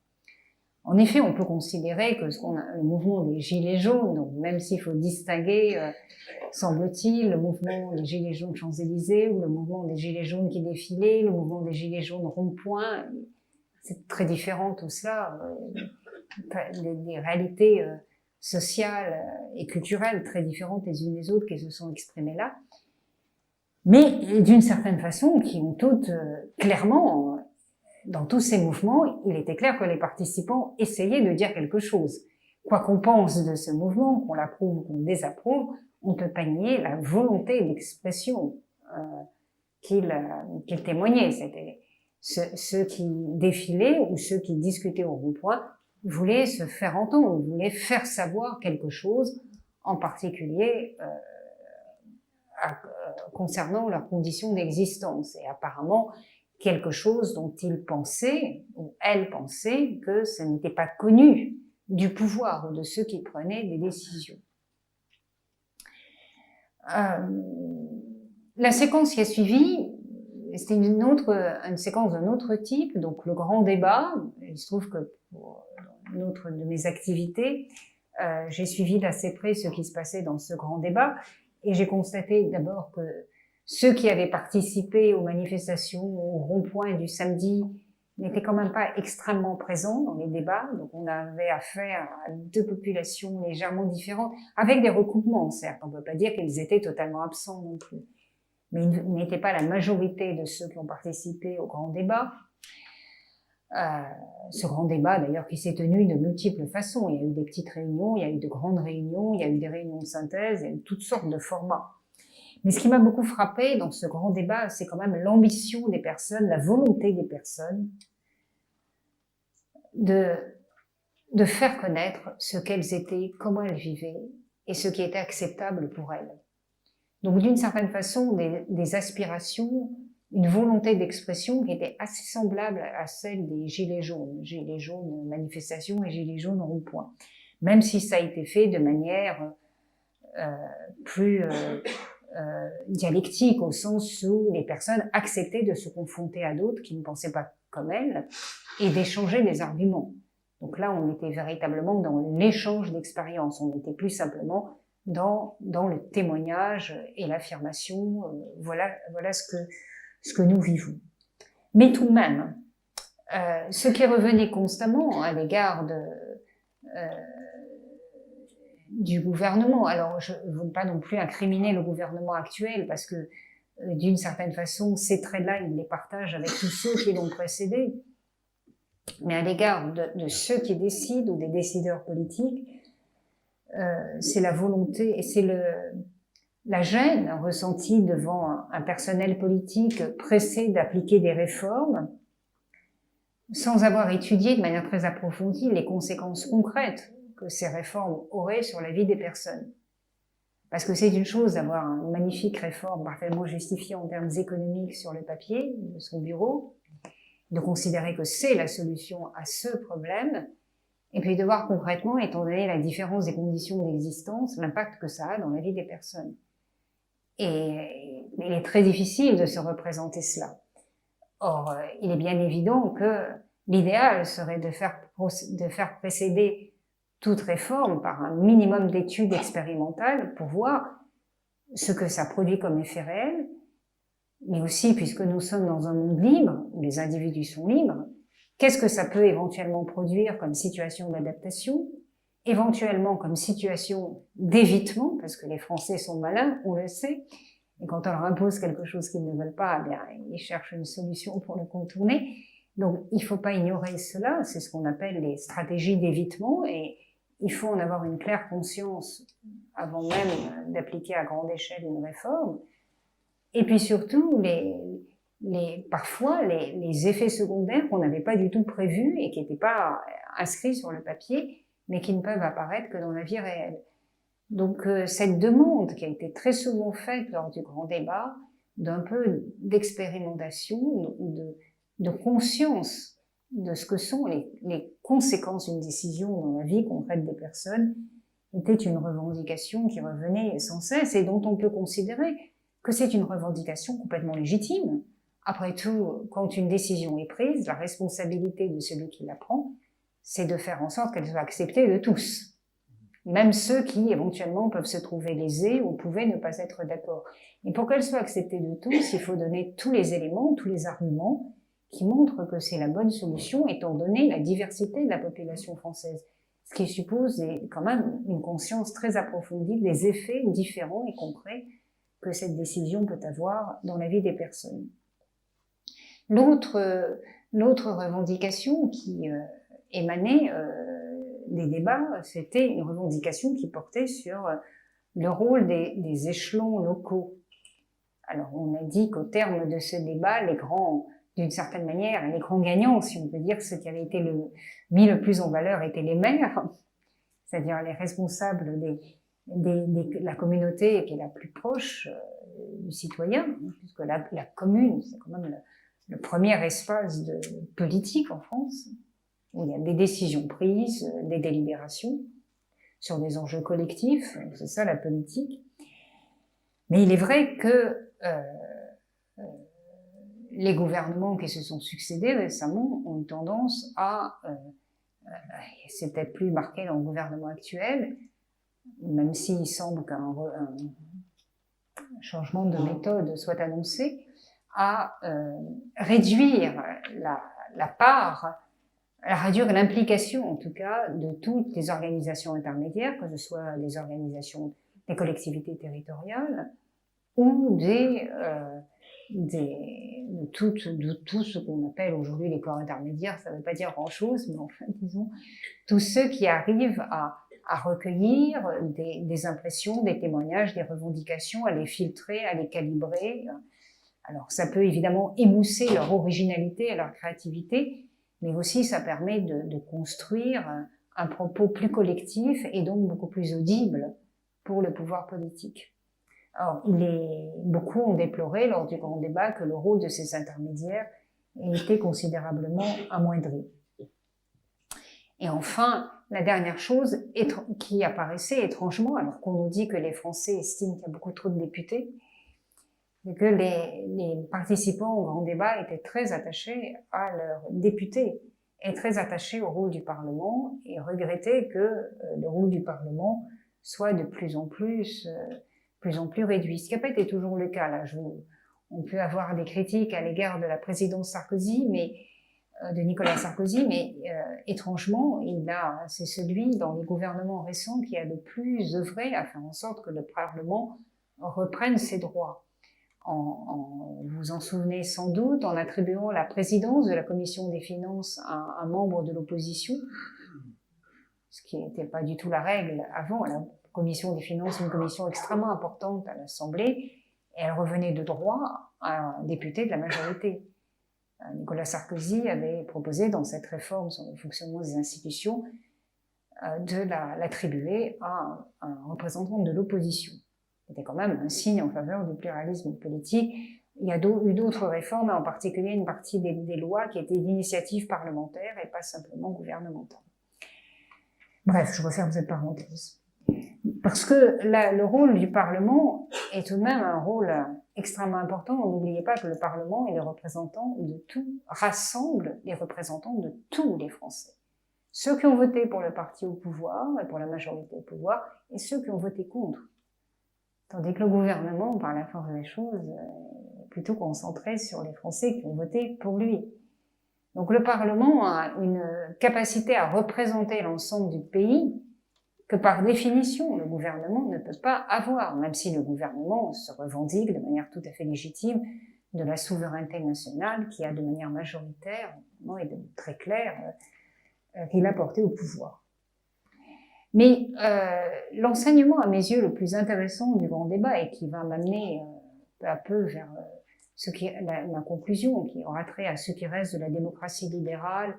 En effet, on peut considérer que le mouvement des Gilets jaunes, donc même s'il faut distinguer, semble-t-il, le mouvement des Gilets jaunes Champs-Élysées ou le mouvement des Gilets jaunes qui défilaient, le mouvement des Gilets jaunes rond-point, c'est très différent tout cela, des réalités sociales et culturelles très différentes les unes des autres qui se sont exprimées là, mais d'une certaine façon qui ont toutes clairement, dans tous ces mouvements, il était clair que les participants essayaient de dire quelque chose. Quoi qu'on pense de ce mouvement, qu'on l'approuve ou qu'on désapprouve, on ne peut pas nier la volonté d'expression qu'il témoignait. C'était ceux qui défilaient ou ceux qui discutaient au rond-point voulaient se faire entendre, voulaient faire savoir quelque chose, en particulier concernant leurs conditions d'existence. Et apparemment, quelque chose dont ils pensaient, ou elles pensaient, que ce n'était pas connu du pouvoir ou de ceux qui prenaient des décisions. La séquence qui a suivi, c'était une séquence d'un autre type, donc le grand débat. Il se trouve que pour une autre de mes activités, j'ai suivi d'assez près ce qui se passait dans ce grand débat, et j'ai constaté d'abord que ceux qui avaient participé aux manifestations, au rond-point du samedi, n'étaient quand même pas extrêmement présents dans les débats. Donc on avait affaire à deux populations légèrement différentes, avec des recoupements, certes. On ne peut pas dire qu'ils étaient totalement absents non plus. Mais ils n'étaient pas la majorité de ceux qui ont participé au grand débat. Ce grand débat, d'ailleurs, qui s'est tenu de multiples façons. Il y a eu des petites réunions, il y a eu de grandes réunions, il y a eu des réunions de synthèse, il y a eu toutes sortes de formats. Mais ce qui m'a beaucoup frappé dans ce grand débat, c'est quand même l'ambition des personnes, la volonté des personnes de faire connaître ce qu'elles étaient, comment elles vivaient et ce qui était acceptable pour elles. Donc d'une certaine façon, des aspirations, une volonté d'expression qui était assez semblable à celle des Gilets jaunes manifestations et Gilets jaunes rond-point. Même si ça a été fait de manière plus dialectique, au sens où les personnes acceptaient de se confronter à d'autres qui ne pensaient pas comme elles et d'échanger des arguments. Donc là, on était véritablement dans l'échange d'expériences, on n'était plus simplement dans le témoignage et l'affirmation, voilà ce que nous vivons. Mais tout de même, ce qui revenait constamment à l'égard du gouvernement, alors je ne veux pas non plus incriminer le gouvernement actuel, parce que d'une certaine façon, ces traits-là, il les partage avec tous ceux qui l'ont précédé, mais à l'égard de ceux qui décident ou des décideurs politiques, c'est la volonté et c'est la gêne ressentie devant un personnel politique pressé d'appliquer des réformes sans avoir étudié de manière très approfondie les conséquences concrètes que ces réformes auraient sur la vie des personnes. Parce que c'est une chose d'avoir une magnifique réforme parfaitement justifiée en termes économiques sur le papier de son bureau, de considérer que c'est la solution à ce problème, et puis de voir concrètement, étant donné la différence des conditions d'existence, l'impact que ça a dans la vie des personnes. Et il est très difficile de se représenter cela. Or, il est bien évident que l'idéal serait de faire précéder toute réforme par un minimum d'études expérimentales pour voir ce que ça produit comme effet réel, mais aussi, puisque nous sommes dans un monde libre, où les individus sont libres, qu'est-ce que ça peut éventuellement produire comme situation d'adaptation, éventuellement comme situation d'évitement, parce que les Français sont malins, on le sait, et quand on leur impose quelque chose qu'ils ne veulent pas, eh bien, ils cherchent une solution pour le contourner. Donc, il ne faut pas ignorer cela, c'est ce qu'on appelle les stratégies d'évitement, et il faut en avoir une claire conscience avant même d'appliquer à grande échelle une réforme. Et puis surtout, parfois, les effets secondaires qu'on n'avait pas du tout prévus et qui n'étaient pas inscrits sur le papier, mais qui ne peuvent apparaître que dans la vie réelle. Donc, cette demande qui a été très souvent faite lors du grand débat, d'un peu d'expérimentation, de conscience de ce que sont les conséquences d'une décision dans la vie concrète des personnes était une revendication qui revenait sans cesse et dont on peut considérer que c'est une revendication complètement légitime. Après tout, quand une décision est prise, la responsabilité de celui qui la prend, c'est de faire en sorte qu'elle soit acceptée de tous. Même ceux qui, éventuellement, peuvent se trouver lésés ou pouvaient ne pas être d'accord. Et pour qu'elle soit acceptée de tous, il faut donner tous les éléments, tous les arguments qui montrent que c'est la bonne solution, étant donné la diversité de la population française. Ce qui suppose quand même une conscience très approfondie des effets différents et concrets que cette décision peut avoir dans la vie des personnes. L'autre revendication qui émanait des débats, c'était une revendication qui portait sur le rôle des échelons locaux. Alors, on a dit qu'au terme de ce débat, d'une certaine manière, les grands gagnants, si on peut dire, ceux qui avaient été mis le plus en valeur étaient les maires, c'est-à-dire les responsables de la communauté qui est la plus proche du citoyen, puisque la commune, c'est quand même le premier espace politique en France, où il y a des décisions prises, des délibérations sur des enjeux collectifs, c'est ça la politique. Mais il est vrai que les gouvernements qui se sont succédés récemment ont eu tendance c'est peut-être plus marqué dans le gouvernement actuel, même s'il semble qu'un changement de méthode soit annoncé, à réduire la part, à réduire l'implication en tout cas de toutes les organisations intermédiaires, que ce soit les organisations des collectivités territoriales ou de tout ce qu'on appelle aujourd'hui les corps intermédiaires. Ça ne veut pas dire grand-chose, mais enfin, disons, tous ceux qui arrivent à recueillir des impressions, des témoignages, des revendications, à les filtrer, à les calibrer. Alors, ça peut évidemment émousser leur originalité et leur créativité, mais aussi ça permet de construire un propos plus collectif et donc beaucoup plus audible pour le pouvoir politique. Alors, beaucoup ont déploré lors du grand débat que le rôle de ces intermédiaires ait été considérablement amoindri. Et enfin, la dernière chose qui apparaissait étrangement, alors qu'on nous dit que les Français estiment qu'il y a beaucoup trop de députés, c'est que les participants au grand débat étaient très attachés à leurs députés et très attachés au rôle du Parlement et regrettaient que le rôle du Parlement soit de plus en plus réduit. Ce qui n'a pas été toujours le cas. Là, on peut avoir des critiques à l'égard de la présidence Sarkozy, de Nicolas Sarkozy, mais étrangement, c'est celui dans les gouvernements récents qui a le plus œuvré à faire en sorte que le Parlement reprenne ses droits. Vous vous en souvenez sans doute, en attribuant la présidence de la Commission des finances à un membre de l'opposition, ce qui n'était pas du tout la règle avant. La Commission des finances est une commission extrêmement importante à l'Assemblée, et elle revenait de droit à un député de la majorité. Nicolas Sarkozy avait proposé dans cette réforme sur le fonctionnement des institutions de l'attribuer à un représentant de l'opposition. C'était quand même un signe en faveur du pluralisme politique. Il y a eu d'autres réformes, en particulier une partie des lois qui étaient d'initiative parlementaire et pas simplement gouvernementale. Bref, je referme cette parenthèse. Parce que le rôle du Parlement est tout de même un rôle extrêmement important. N'oubliez pas que le Parlement est le représentant de tout, rassemble les représentants de tous les Français. Ceux qui ont voté pour le parti au pouvoir et pour la majorité au pouvoir, et ceux qui ont voté contre. Tandis que le gouvernement, par la force des choses, est plutôt concentré sur les Français qui ont voté pour lui. Donc le Parlement a une capacité à représenter l'ensemble du pays que par définition, le gouvernement ne peut pas avoir, même si le gouvernement se revendique de manière tout à fait légitime de la souveraineté nationale qui a de manière majoritaire et très claire qu'il a porté au pouvoir. Mais l'enseignement à mes yeux le plus intéressant du grand débat et qui va m'amener peu à peu vers ma conclusion, qui aura trait à ce qui reste de la démocratie libérale,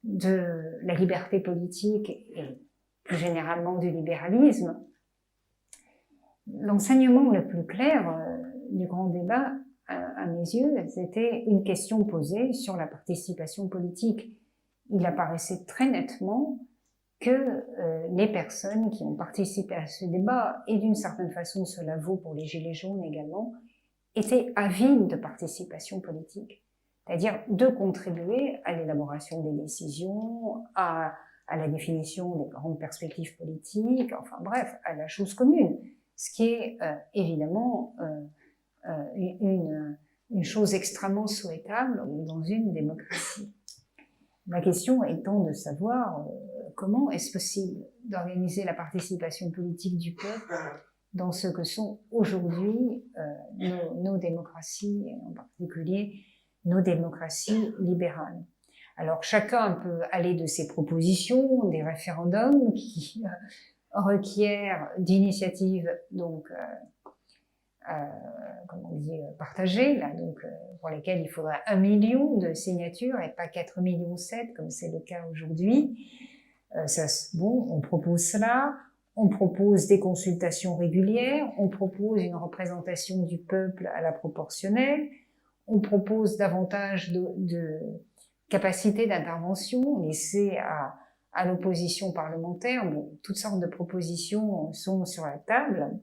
de la liberté politique et plus généralement du libéralisme, l'enseignement le plus clair du grand débat, à mes yeux, c'était une question posée sur la participation politique. Il apparaissait très nettement que les personnes qui ont participé à ce débat, et d'une certaine façon cela vaut pour les Gilets jaunes également, étaient avides de participation politique. C'est-à-dire de contribuer à l'élaboration des décisions, à la définition des grandes perspectives politiques, enfin bref, à la chose commune. Ce qui est évidemment une chose extrêmement souhaitable dans une démocratie. Ma question étant de savoir comment est-ce possible d'organiser la participation politique du peuple dans ce que sont aujourd'hui nos démocraties, et en particulier nos démocraties libérales. Alors chacun peut aller de ses propositions, des référendums qui requièrent d'initiatives donc comment on dit, partagées, là, donc pour lesquelles il faudra 1 million de signatures et pas 4,7 millions comme c'est le cas aujourd'hui. Bon, on propose cela, on propose des consultations régulières, on propose une représentation du peuple à la proportionnelle, on propose davantage de capacité d'intervention laissée à l'opposition parlementaire. Bon, toutes sortes de propositions sont sur la table,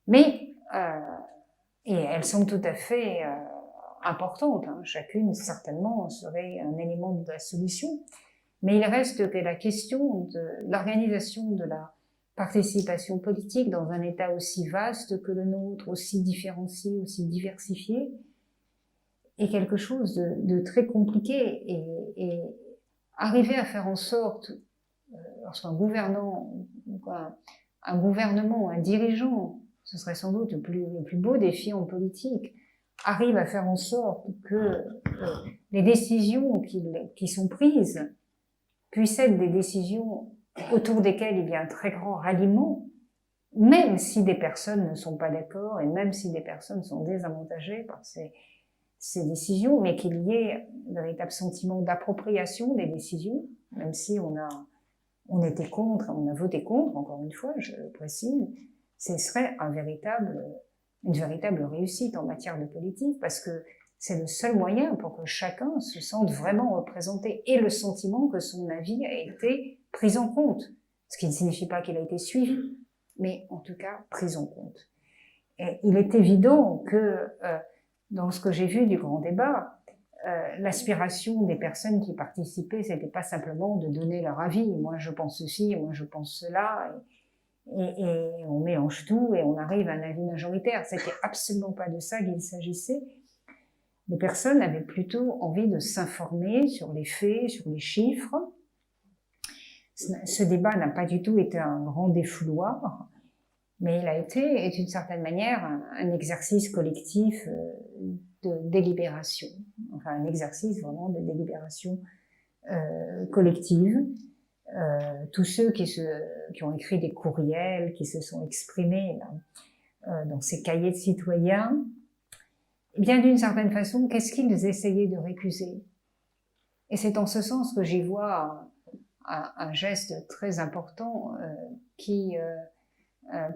mais et elles sont tout à fait importantes. Hein. Chacune, certainement, serait un élément de la solution. Mais il reste que la question de l'organisation de la participation politique dans un État aussi vaste que le nôtre, aussi différencié, aussi diversifié, est quelque chose de très compliqué. Et arriver à faire en sorte, lorsqu'un gouvernant, un gouvernement, un dirigeant, ce serait sans doute le plus beau défi en politique, arrive à faire en sorte que les décisions qui sont prises puissent être des décisions autour desquelles il y a un très grand ralliement, même si des personnes ne sont pas d'accord et même si des personnes sont désavantagées par ces décisions, mais qu'il y ait un véritable sentiment d'appropriation des décisions, même si on était contre, on a voté contre, encore une fois, je précise, ce serait une véritable réussite en matière de politique, parce que c'est le seul moyen pour que chacun se sente vraiment représenté et le sentiment que son avis a été pris en compte. Ce qui ne signifie pas qu'il a été suivi, mais en tout cas pris en compte. Et il est évident que dans ce que j'ai vu du grand débat, l'aspiration des personnes qui participaient, c'était pas simplement de donner leur avis. Moi, je pense ceci, moi, je pense cela. Et on mélange tout et on arrive à un avis majoritaire. C'était absolument pas de ça qu'il s'agissait. Les personnes avaient plutôt envie de s'informer sur les faits, sur les chiffres. Ce débat n'a pas du tout été un grand défouloir, mais il a été, d'une certaine manière, un exercice collectif de délibération. Enfin, un exercice vraiment de délibération collective. Tous ceux qui ont écrit des courriels, qui se sont exprimés là, dans ces cahiers de citoyens, eh bien, d'une certaine façon, qu'est-ce qu'ils essayaient de récuser? Et c'est en ce sens que j'y vois un geste très important qui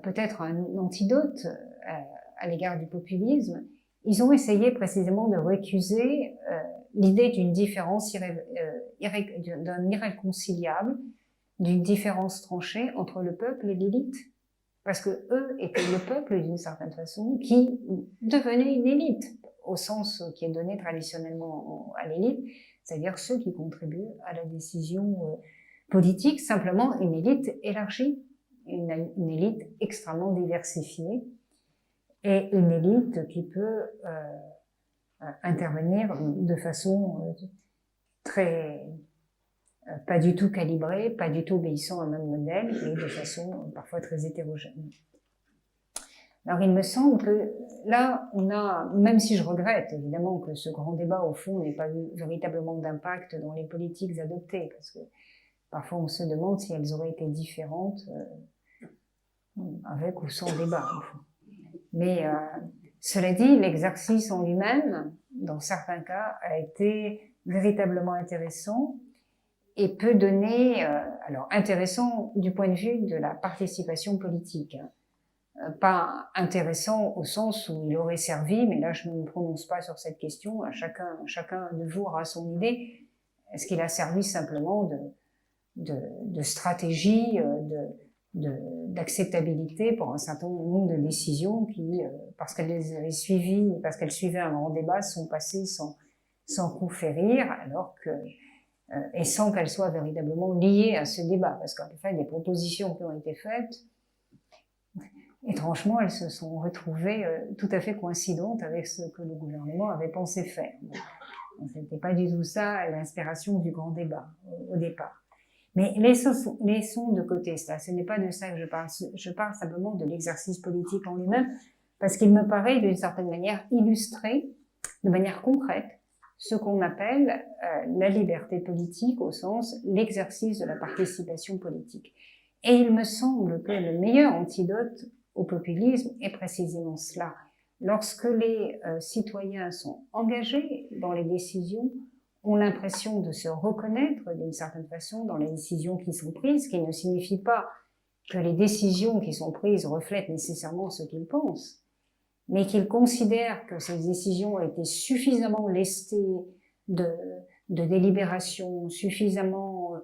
peut être un antidote à l'égard du populisme. Ils ont essayé précisément de récuser l'idée d'une différence d'un irréconciliable, d'une différence tranchée entre le peuple et l'élite. Parce que eux étaient le peuple, d'une certaine façon, qui devenait une élite, au sens qui est donné traditionnellement à l'élite, c'est-à-dire ceux qui contribuent à la décision politique, simplement une élite élargie, une élite extrêmement diversifiée, et une élite qui peut intervenir de façon très pas du tout calibrée, pas du tout obéissant à un même modèle, et de façon parfois très hétérogène. Alors il me semble que là, on a, même si je regrette évidemment que ce grand débat au fond n'ait pas eu véritablement d'impact dans les politiques adoptées, parce que parfois on se demande si elles auraient été différentes avec ou sans débat. Mais cela dit, l'exercice en lui-même, dans certains cas, a été véritablement intéressant et peut donner, alors intéressant du point de vue de la participation politique. pas intéressant au sens où il aurait servi, mais là je ne me prononce pas sur cette question, chacun de vous aura son idée. Est-ce qu'il a servi simplement de stratégie, d'acceptabilité pour un certain nombre de décisions qui, parce qu'elles les avaient suivies, parce qu'elles suivaient un grand débat, sont passées sans coup férir, alors que et sans qu'elles soient véritablement liées à ce débat, parce qu'en fait, les propositions qui ont été faites, étrangement, elles se sont retrouvées tout à fait coïncidentes avec ce que le gouvernement avait pensé faire. Ce n'était pas du tout ça l'inspiration du grand débat au départ. Mais laissons de côté cela, ce n'est pas de ça que je parle simplement de l'exercice politique en lui-même, parce qu'il me paraît d'une certaine manière illustrer de manière concrète ce qu'on appelle la liberté politique au sens l'exercice de la participation politique. Et il me semble que le meilleur antidote au populisme est précisément cela. Lorsque les citoyens sont engagés dans les décisions, ont l'impression de se reconnaître d'une certaine façon dans les décisions qui sont prises, ce qui ne signifie pas que les décisions qui sont prises reflètent nécessairement ce qu'ils pensent, mais qu'ils considèrent que ces décisions ont été suffisamment lestées de délibération, suffisamment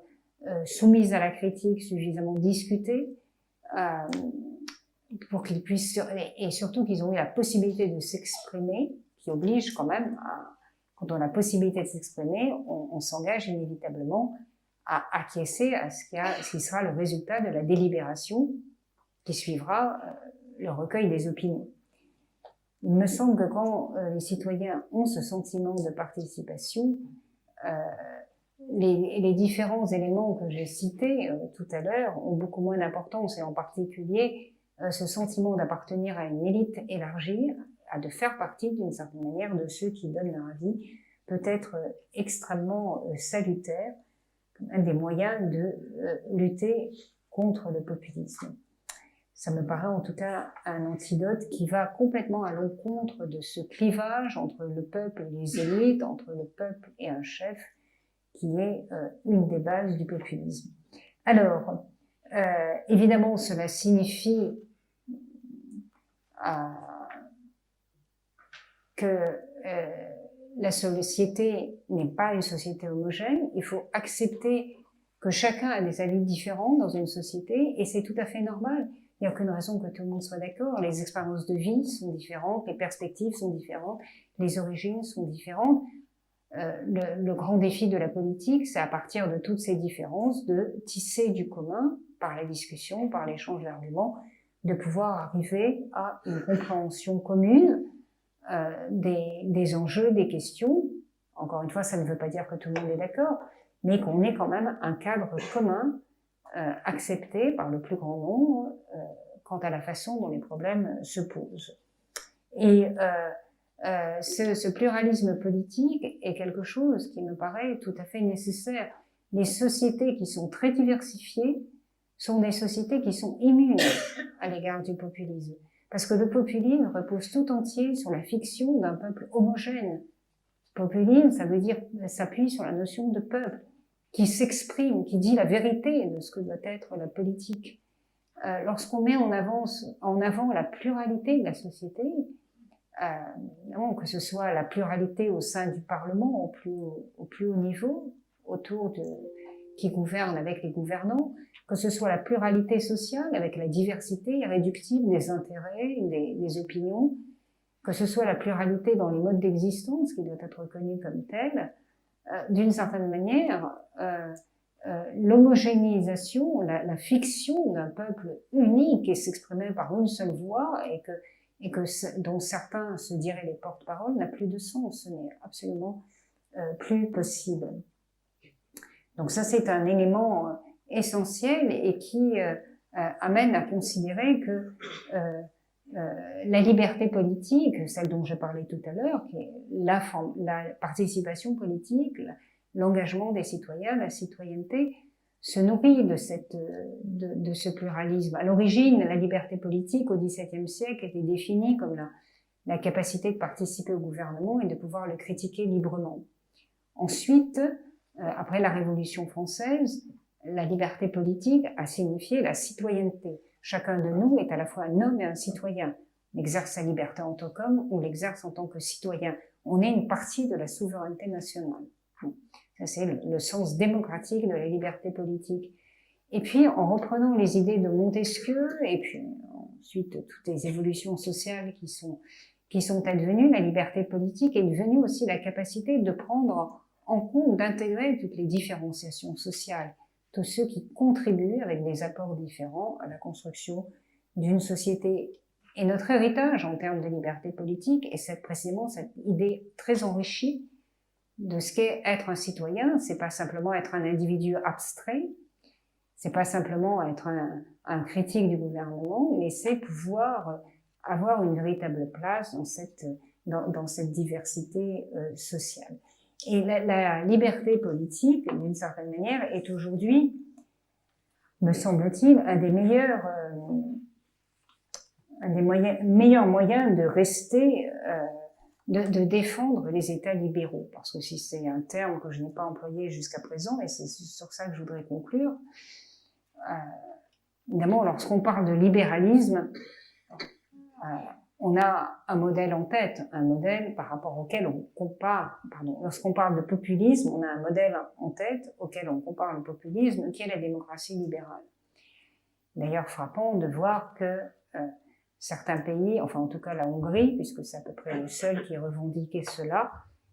soumises à la critique, suffisamment discutées, pour qu'ils puissent, et surtout qu'ils ont eu la possibilité de s'exprimer, qui oblige quand même quand on a la possibilité de s'exprimer, on s'engage inévitablement à acquiescer à ce qui sera le résultat de la délibération qui suivra le recueil des opinions. Il me semble que quand les citoyens ont ce sentiment de participation, les différents éléments que j'ai cités tout à l'heure ont beaucoup moins d'importance, et en particulier ce sentiment d'appartenir à une élite élargie, de faire partie d'une certaine manière de ceux qui donnent leur avis, peut être extrêmement salutaire, comme un des moyens de lutter contre le populisme. Ça me paraît en tout cas un antidote qui va complètement à l'encontre de ce clivage entre le peuple et les élites, entre le peuple et un chef, qui est une des bases du populisme. Alors, évidemment, cela signifie que la société n'est pas une société homogène. Il faut accepter que chacun a des avis différents dans une société, et c'est tout à fait normal. Il n'y a aucune raison que tout le monde soit d'accord. Les expériences de vie sont différentes, les perspectives sont différentes, les origines sont différentes. Le grand défi de la politique, c'est à partir de toutes ces différences de tisser du commun par la discussion, par l'échange d'arguments, de pouvoir arriver à une compréhension commune des enjeux, des questions. Encore une fois, ça ne veut pas dire que tout le monde est d'accord, mais qu'on ait quand même un cadre commun accepté par le plus grand nombre quant à la façon dont les problèmes se posent. Et ce pluralisme politique est quelque chose qui me paraît tout à fait nécessaire. Les sociétés qui sont très diversifiées sont des sociétés qui sont immunes à l'égard du populisme. Parce que le populisme repose tout entier sur la fiction d'un peuple homogène. Populisme, ça veut dire s'appuie sur la notion de peuple, qui s'exprime, qui dit la vérité de ce que doit être la politique. Lorsqu'on met en avant la pluralité de la société, que ce soit la pluralité au sein du Parlement au plus haut niveau, qui gouverne avec les gouvernants, que ce soit la pluralité sociale avec la diversité irréductible des intérêts, des opinions, que ce soit la pluralité dans les modes d'existence qui doit être reconnue comme telle, d'une certaine manière, l'homogénéisation, la fiction d'un peuple unique et s'exprimait par une seule voix dont certains se diraient les porte-paroles n'a plus de sens, ce n'est absolument plus possible. Donc ça, c'est un élément essentiel et qui amène à considérer que la liberté politique, celle dont je parlais tout à l'heure, qui est la participation politique, l'engagement des citoyens, la citoyenneté, se nourrit de ce pluralisme. À l'origine, la liberté politique au XVIIe siècle était définie comme la capacité de participer au gouvernement et de pouvoir le critiquer librement. Ensuite, après la Révolution française, la liberté politique a signifié la citoyenneté. Chacun de nous est à la fois un homme et un citoyen. On exerce sa liberté en tant qu'homme, on l'exerce en tant que citoyen. On est une partie de la souveraineté nationale. Ça, c'est le sens démocratique de la liberté politique. Et puis, en reprenant les idées de Montesquieu, et puis ensuite toutes les évolutions sociales qui sont advenues, la liberté politique est devenue aussi la capacité de prendre en compte, d'intégrer toutes les différenciations sociales, tous ceux qui contribuent avec des apports différents à la construction d'une société. Et notre héritage en termes de liberté politique, et c'est précisément cette idée très enrichie de ce qu'est être un citoyen, c'est pas simplement être un individu abstrait, c'est pas simplement être un critique du gouvernement, mais c'est pouvoir avoir une véritable place dans cette diversité sociale. Et la liberté politique, d'une certaine manière, est aujourd'hui, me semble-t-il, un des meilleurs moyens de rester, de défendre les États libéraux. Parce que si c'est un terme que je n'ai pas employé jusqu'à présent, et c'est sur ça que je voudrais conclure, évidemment, lorsqu'on parle de libéralisme, on a un modèle en tête, un modèle par rapport auquel on compare, lorsqu'on parle de populisme, on a un modèle en tête auquel on compare le populisme, qui est la démocratie libérale. D'ailleurs, frappant de voir que certains pays, enfin en tout cas la Hongrie, puisque c'est à peu près le seul qui revendiquait cela,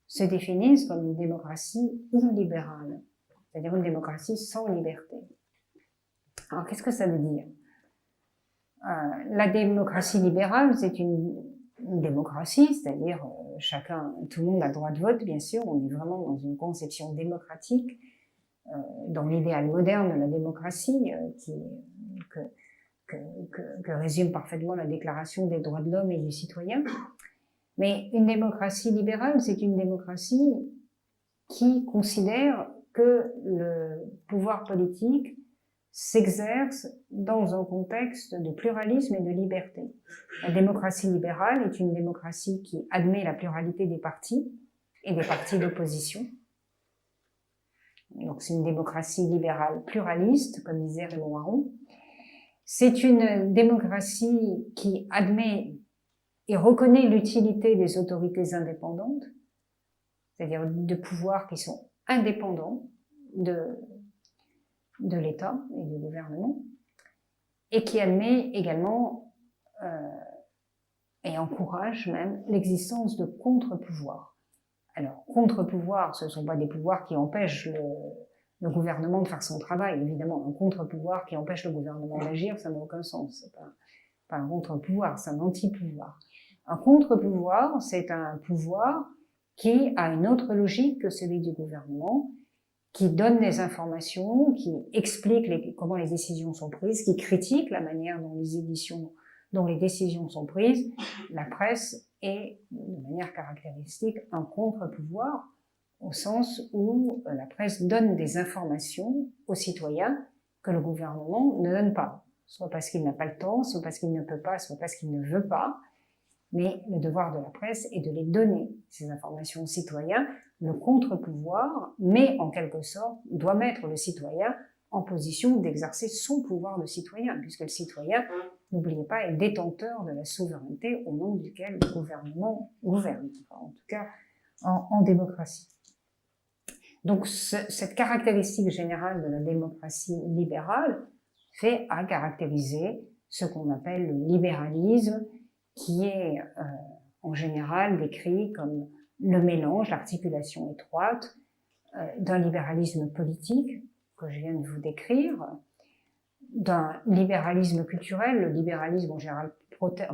se définissent comme une démocratie illibérale, c'est-à-dire une démocratie sans liberté. Alors qu'est-ce que ça veut dire ? La démocratie libérale, c'est une démocratie, c'est-à-dire tout le monde a le droit de vote, bien sûr, on est vraiment dans une conception démocratique, dans l'idéal moderne de la démocratie, que résume parfaitement la Déclaration des droits de l'homme et du citoyen. Mais une démocratie libérale, c'est une démocratie qui considère que le pouvoir politique s'exerce dans un contexte de pluralisme et de liberté. La démocratie libérale est une démocratie qui admet la pluralité des partis et des partis d'opposition. Donc c'est une démocratie libérale pluraliste, comme disait Raymond Aron. C'est une démocratie qui admet et reconnaît l'utilité des autorités indépendantes, c'est-à-dire de pouvoirs qui sont indépendants de l'État et du gouvernement, et qui admet également et encourage même l'existence de contre-pouvoirs. Alors, contre-pouvoirs, ce ne sont pas des pouvoirs qui empêchent le gouvernement de faire son travail, évidemment. Un contre-pouvoir qui empêche le gouvernement d'agir, ça n'a aucun sens. C'est pas un contre-pouvoir, c'est un anti-pouvoir. Un contre-pouvoir, c'est un pouvoir qui a une autre logique que celui du gouvernement, qui donne des informations, qui explique comment les décisions sont prises, qui critique la manière dont les décisions sont prises. La presse est, de manière caractéristique, un contre-pouvoir, au sens où la presse donne des informations aux citoyens que le gouvernement ne donne pas. Soit parce qu'il n'a pas le temps, soit parce qu'il ne peut pas, soit parce qu'il ne veut pas. Mais le devoir de la presse est de les donner, ces informations aux citoyens. Le contre-pouvoir, mais en quelque sorte, doit mettre le citoyen en position d'exercer son pouvoir de citoyen, puisque le citoyen, n'oubliez pas, est détenteur de la souveraineté au nom duquel le gouvernement gouverne, enfin, en tout cas en démocratie. Donc cette caractéristique générale de la démocratie libérale fait à caractériser ce qu'on appelle le libéralisme, qui est en général décrit comme le mélange, l'articulation étroite d'un libéralisme politique, que je viens de vous décrire, d'un libéralisme culturel. Le libéralisme en général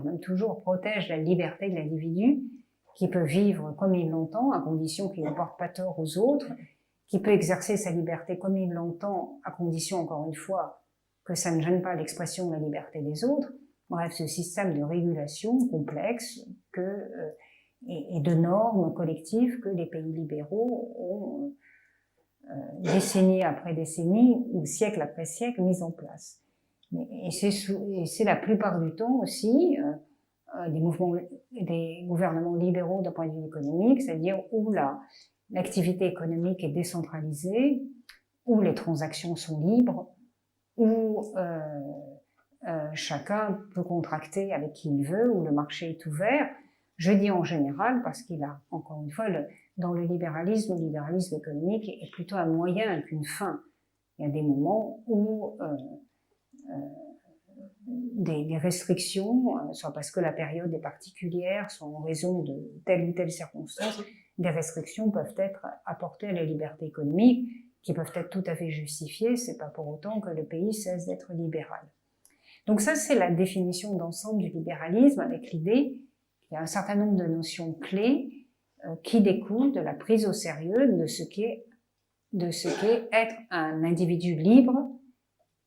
même toujours protège la liberté de l'individu, qui peut vivre comme il l'entend, à condition qu'il ne porte pas tort aux autres, qui peut exercer sa liberté comme il l'entend, à condition, encore une fois, que ça ne gêne pas l'expression de la liberté des autres. Bref, ce système de régulation complexe et de normes collectives que les pays libéraux ont décennie après décennie ou siècle après siècle mis en place. Et c'est la plupart du temps aussi des gouvernements libéraux d'un point de vue économique, c'est-à-dire où l'activité économique est décentralisée, où les transactions sont libres, où chacun peut contracter avec qui il veut, où le marché est ouvert. Je dis en général parce qu'il a, encore une fois, dans le libéralisme économique est plutôt un moyen qu'une fin. Il y a des moments où des restrictions, soit parce que la période est particulière, soit en raison de telle ou telle circonstance, des restrictions peuvent être apportées à la liberté économique, qui peuvent être tout à fait justifiées. C'est pas pour autant que le pays cesse d'être libéral. Donc ça, c'est la définition d'ensemble du libéralisme, avec l'idée qu'il y a un certain nombre de notions clés qui découlent de la prise au sérieux de ce qu'est être un individu libre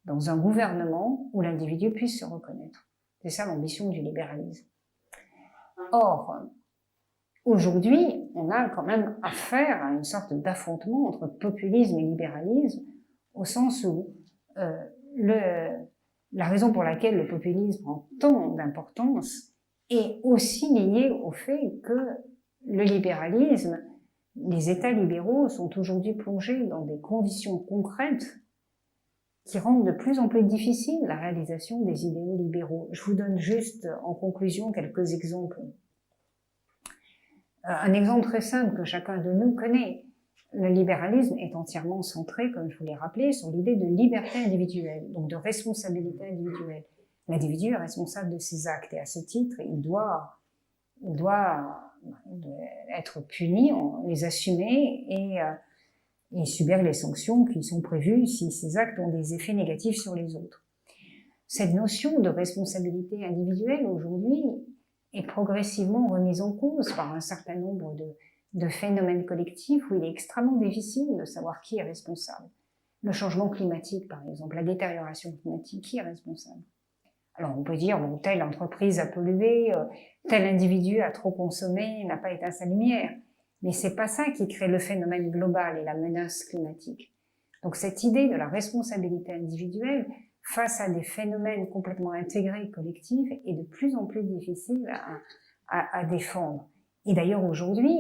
dans un gouvernement où l'individu puisse se reconnaître. C'est ça l'ambition du libéralisme. Or, aujourd'hui, on a quand même affaire à une sorte d'affrontement entre populisme et libéralisme, au sens où la raison pour laquelle le populisme prend tant d'importance est aussi liée au fait que le libéralisme, les États libéraux sont aujourd'hui plongés dans des conditions concrètes qui rendent de plus en plus difficile la réalisation des idéaux libéraux. Je vous donne juste en conclusion quelques exemples. Un exemple très simple que chacun de nous connaît. Le libéralisme est entièrement centré, comme je vous l'ai rappelé, sur l'idée de liberté individuelle, donc de responsabilité individuelle. L'individu est responsable de ses actes et à ce titre, il doit être puni, les assumer et subir les sanctions qui sont prévues si ces actes ont des effets négatifs sur les autres. Cette notion de responsabilité individuelle aujourd'hui est progressivement remise en cause par un certain nombre de phénomènes collectifs où il est extrêmement difficile de savoir qui est responsable. Le changement climatique, par exemple, la détérioration climatique, qui est responsable? Alors on peut dire, bon, telle entreprise a pollué, tel individu a trop consommé, n'a pas éteint sa lumière. Mais c'est pas ça qui crée le phénomène global et la menace climatique. Donc cette idée de la responsabilité individuelle face à des phénomènes complètement intégrés, collectifs, est de plus en plus difficile à défendre. Et d'ailleurs aujourd'hui,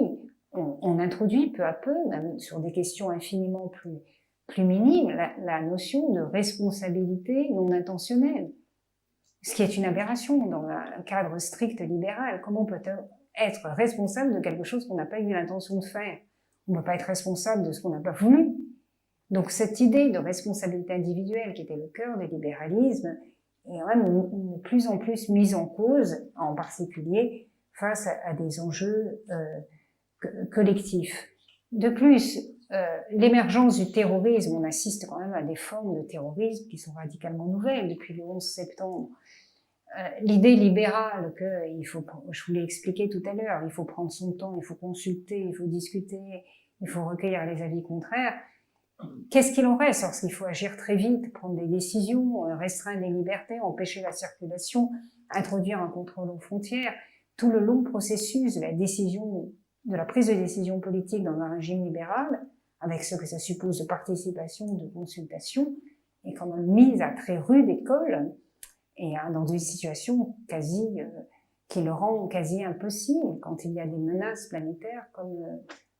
on introduit peu à peu, même sur des questions infiniment plus minimes, la notion de responsabilité non intentionnelle. Ce qui est une aberration dans un cadre strict libéral. Comment peut-on être responsable de quelque chose qu'on n'a pas eu l'intention de faire? On ne peut pas être responsable de ce qu'on n'a pas voulu. Donc cette idée de responsabilité individuelle qui était le cœur du libéralisme est quand même de plus en plus mise en cause, en particulier face à des enjeux collectifs. De plus, l'émergence du terrorisme, on assiste quand même à des formes de terrorisme qui sont radicalement nouvelles depuis le 11 septembre. L'idée libérale que je vous l'ai expliqué tout à l'heure, il faut prendre son temps, il faut consulter, il faut discuter, il faut recueillir les avis contraires. Qu'est-ce qu'il en reste lorsqu'il faut agir très vite, prendre des décisions, restreindre les libertés, empêcher la circulation, introduire un contrôle aux frontières? Tout le long processus de la prise de décision politique dans un régime libéral, avec ce que ça suppose de participation, de consultation, est quand même mise à très rude école et dans une situation qui le rend quasi impossible quand il y a des menaces planétaires comme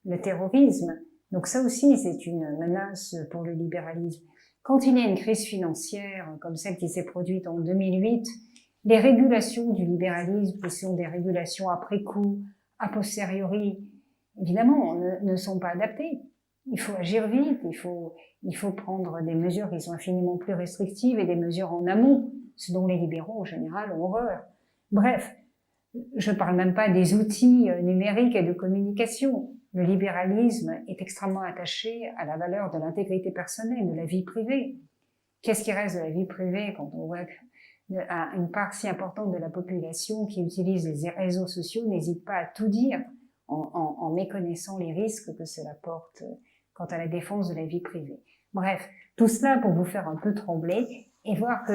le terrorisme. Donc ça aussi, c'est une menace pour le libéralisme. Quand il y a une crise financière comme celle qui s'est produite en 2008, les régulations du libéralisme, qui sont des régulations après coup, a posteriori, évidemment, ne sont pas adaptées. Il faut agir vite, il faut prendre des mesures qui sont infiniment plus restrictives et des mesures en amont, ce dont les libéraux en général ont horreur. Bref, je ne parle même pas des outils numériques et de communication. Le libéralisme est extrêmement attaché à la valeur de l'intégrité personnelle, de la vie privée. Qu'est-ce qui reste de la vie privée quand on voit une part si importante de la population qui utilise les réseaux sociaux n'hésite pas à tout dire en méconnaissant les risques que cela porte quant à la défense de la vie privée. Bref, tout cela pour vous faire un peu trembler et voir que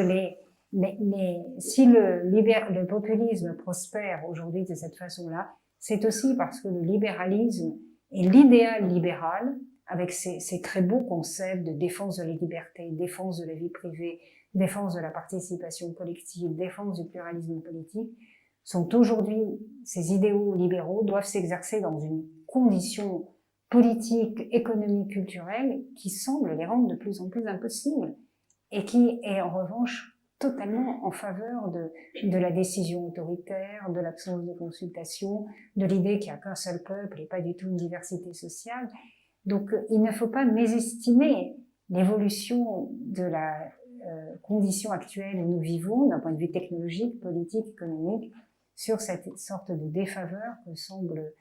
si le populisme prospère aujourd'hui de cette façon-là, c'est aussi parce que le libéralisme est l'idéal libéral, avec ces très beaux concepts de défense de la liberté, défense de la vie privée, défense de la participation collective, défense du pluralisme politique, sont aujourd'hui, ces idéaux libéraux doivent s'exercer dans une condition politique, économique, culturelle qui semble les rendre de plus en plus impossibles et qui est en revanche totalement en faveur de la décision autoritaire, de l'absence de consultation, de l'idée qu'il n'y a qu'un seul peuple et pas du tout une diversité sociale. Donc, il ne faut pas mésestimer l'évolution de la condition actuelle où nous vivons, d'un point de vue technologique, politique, économique, sur cette sorte de défaveur où semble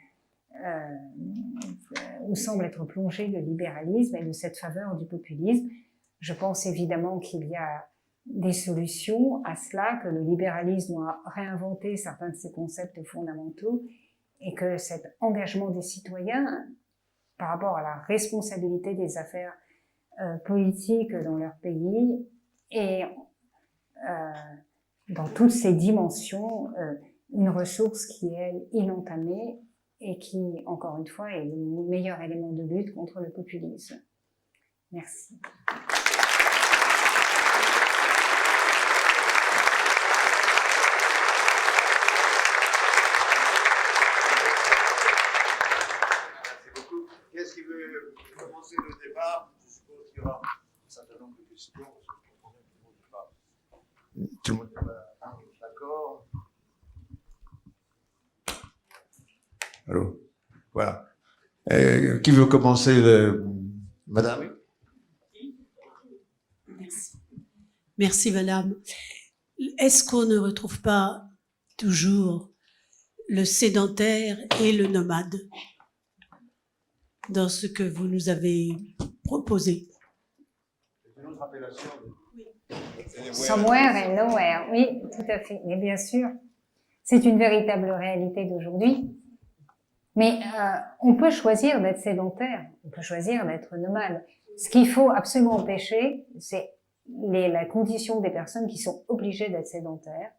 être plongé le libéralisme et de cette faveur du populisme. Je pense évidemment qu'il y a des solutions à cela, que le libéralisme doit réinventer certains de ses concepts fondamentaux et que cet engagement des citoyens par rapport à la responsabilité des affaires politiques dans leur pays et dans toutes ces dimensions, une ressource qui est inentamée et qui, encore une fois, est le meilleur élément de lutte contre le populisme. Merci. Qu'est-ce qui veut commencer le débat? Je suppose qu'il y aura un certain nombre de questions. Tout le monde est d'accord? Allô? Voilà. Qui veut commencer? Madame? Merci. Merci, madame. Est-ce qu'on ne retrouve pas toujours le sédentaire et le nomade dans ce que vous nous avez proposé? C'est une autre appellation. Somewhere and nowhere, oui, tout à fait. Mais bien sûr, c'est une véritable réalité d'aujourd'hui. Mais on peut choisir d'être sédentaire, on peut choisir d'être nomade. Ce qu'il faut absolument empêcher, c'est la condition des personnes qui sont obligées d'être sédentaires.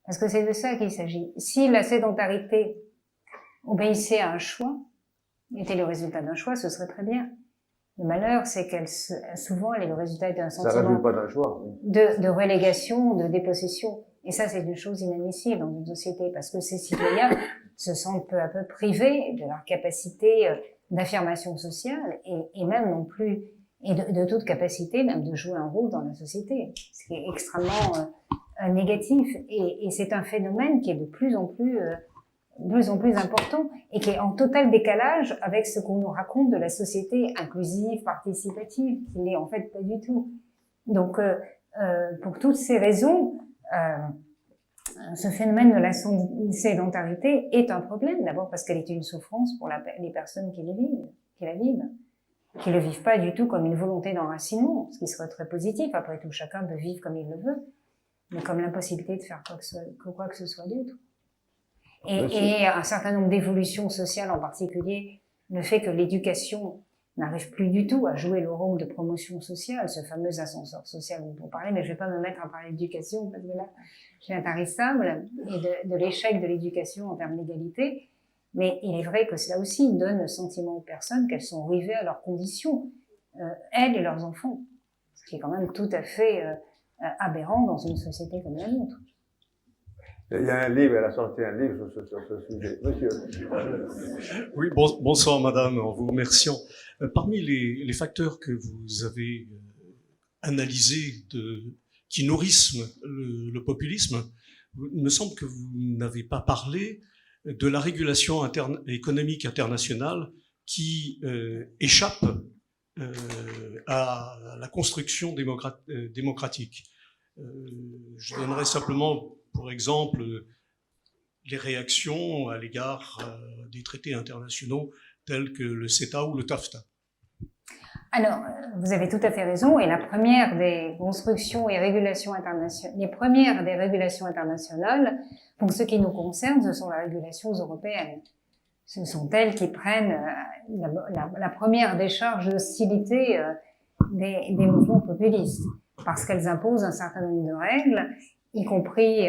Parce que c'est de ça qu'il s'agit. Si la sédentarité obéissait à un choix, était le résultat d'un choix, ce serait très bien. Le malheur, c'est souvent, elle est le résultat d'un sentiment pas d'un choix. de relégation, de dépossession. Et ça, c'est une chose inadmissible dans une société, parce que ces citoyens se sentent peu à peu privés de leur capacité d'affirmation sociale et même non plus, et de toute capacité même de jouer un rôle dans la société, ce qui est extrêmement négatif. Et c'est un phénomène qui est de plus en plus important et qui est en total décalage avec ce qu'on nous raconte de la société inclusive, participative, qui n'est en fait pas du tout. Donc, pour toutes ces raisons, ce phénomène de la sédentarité est un problème, d'abord parce qu'elle est une souffrance pour les personnes qui la vivent, qui le vivent pas du tout comme une volonté d'enracinement, ce qui serait très positif. Après tout, chacun peut vivre comme il le veut, mais comme l'impossibilité de faire quoi que ce soit d'autre. Et un certain nombre d'évolutions sociales en particulier, le fait que l'éducation n'arrive plus du tout à jouer le rôle de promotion sociale, ce fameux ascenseur social dont on parlait, mais je vais pas me mettre à parler d'éducation parce que là, je suis intarissable, et de l'échec de l'éducation en termes d'égalité. Mais il est vrai que cela aussi donne le sentiment aux personnes qu'elles sont rivées à leurs conditions, elles et leurs enfants, ce qui est quand même tout à fait aberrant dans une société comme la nôtre. Il y a un livre, elle a sorti un livre sur ce sujet. Monsieur. Oui, bonsoir madame, en vous remerciant. Parmi les facteurs que vous avez analysés qui nourrissent le populisme, il me semble que vous n'avez pas parlé de la régulation économique internationale qui échappe à la construction démocratique. Je donnerai simplement, pour exemple, les réactions à l'égard des traités internationaux tels que le CETA ou le TAFTA. Alors, vous avez tout à fait raison, et la première des constructions et régulations internationales, les premières des régulations internationales, pour ce qui nous concerne, ce sont les régulations européennes. Ce sont elles qui prennent la première décharge d'hostilité des mouvements populistes, parce qu'elles imposent un certain nombre de règles, y compris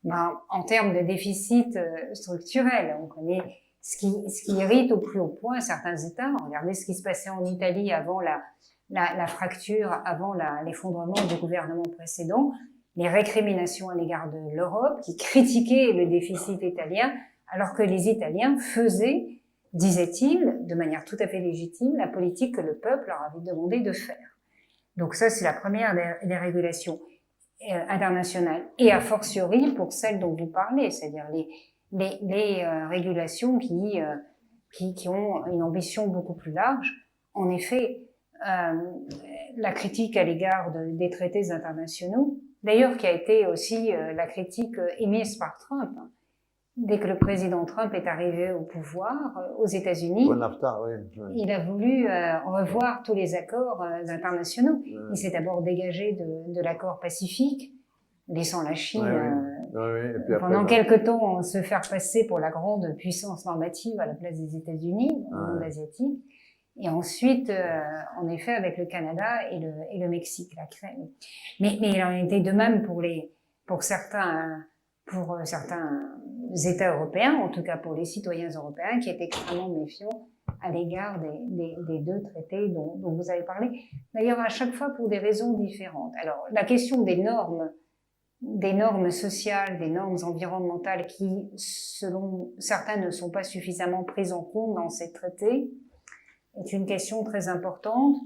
en termes de déficit structurel. On connaît ce qui irrite au plus haut point certains États. Regardez ce qui se passait en Italie avant la fracture, avant l'effondrement du gouvernement précédent, les récriminations à l'égard de l'Europe, qui critiquaient le déficit italien, alors que les Italiens faisaient, disait-il, de manière tout à fait légitime, la politique que le peuple leur avait demandé de faire. Donc ça, c'est la première des régulations. internationales, et a fortiori pour celles dont vous parlez, c'est-à-dire les régulations qui ont une ambition beaucoup plus large. En effet, la critique à l'égard des traités internationaux, d'ailleurs qui a été aussi la critique émise par Trump, hein. Dès que le président Trump est arrivé au pouvoir aux États-Unis, il a voulu revoir tous les accords internationaux. Il s'est d'abord dégagé de l'accord Pacifique, laissant la Chine pendant quelque temps se faire passer pour la grande puissance normative à la place des États-Unis, au monde asiatique. Et ensuite, en effet, avec le Canada et le Mexique. Mais il en était de même pour certains États européens, en tout cas pour les citoyens européens, qui étaient extrêmement méfiants à l'égard des deux traités dont vous avez parlé. D'ailleurs, à chaque fois pour des raisons différentes. Alors, la question des normes sociales, des normes environnementales qui, selon certains, ne sont pas suffisamment prises en compte dans ces traités, est une question très importante.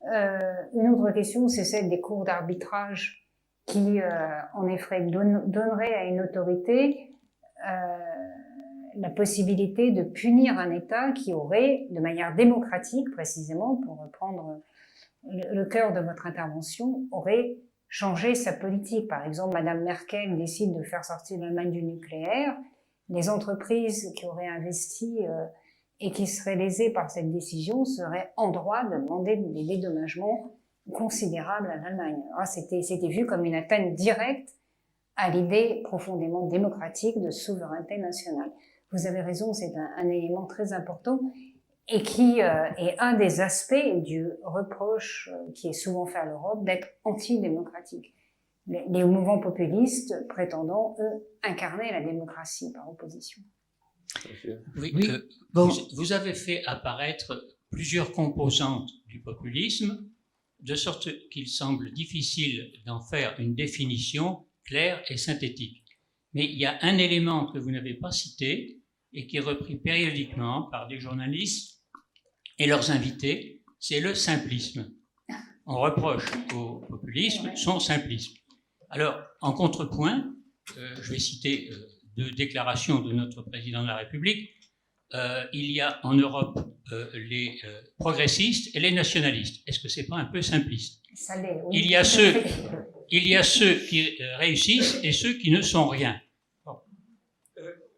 Une autre question, c'est celle des cours d'arbitrage qui, en effet, donnerait à une autorité la possibilité de punir un État qui aurait, de manière démocratique précisément, pour reprendre le cœur de votre intervention, aurait changé sa politique. Par exemple, Madame Merkel décide de faire sortir l'Allemagne du nucléaire. Les entreprises qui auraient investi et qui seraient lésées par cette décision seraient en droit de demander des dédommagements considérable à l'Allemagne. C'était vu comme une atteinte directe à l'idée profondément démocratique de souveraineté nationale. Vous avez raison, c'est un élément très important et qui est un des aspects du reproche qui est souvent fait à l'Europe d'être antidémocratique. Les mouvements populistes prétendant, eux, incarner la démocratie par opposition. Oui, vous avez fait apparaître plusieurs composantes du populisme, de sorte qu'il semble difficile d'en faire une définition claire et synthétique. Mais il y a un élément que vous n'avez pas cité et qui est repris périodiquement par des journalistes et leurs invités, c'est le simplisme. On reproche au populisme son simplisme. Alors, en contrepoint, je vais citer deux déclarations de notre président de la République. Il y a en Europe les progressistes et les nationalistes. Est-ce que c'est pas un peu simpliste? Ça l'est, oui. Il y a ceux qui réussissent et ceux qui ne sont rien. Bon.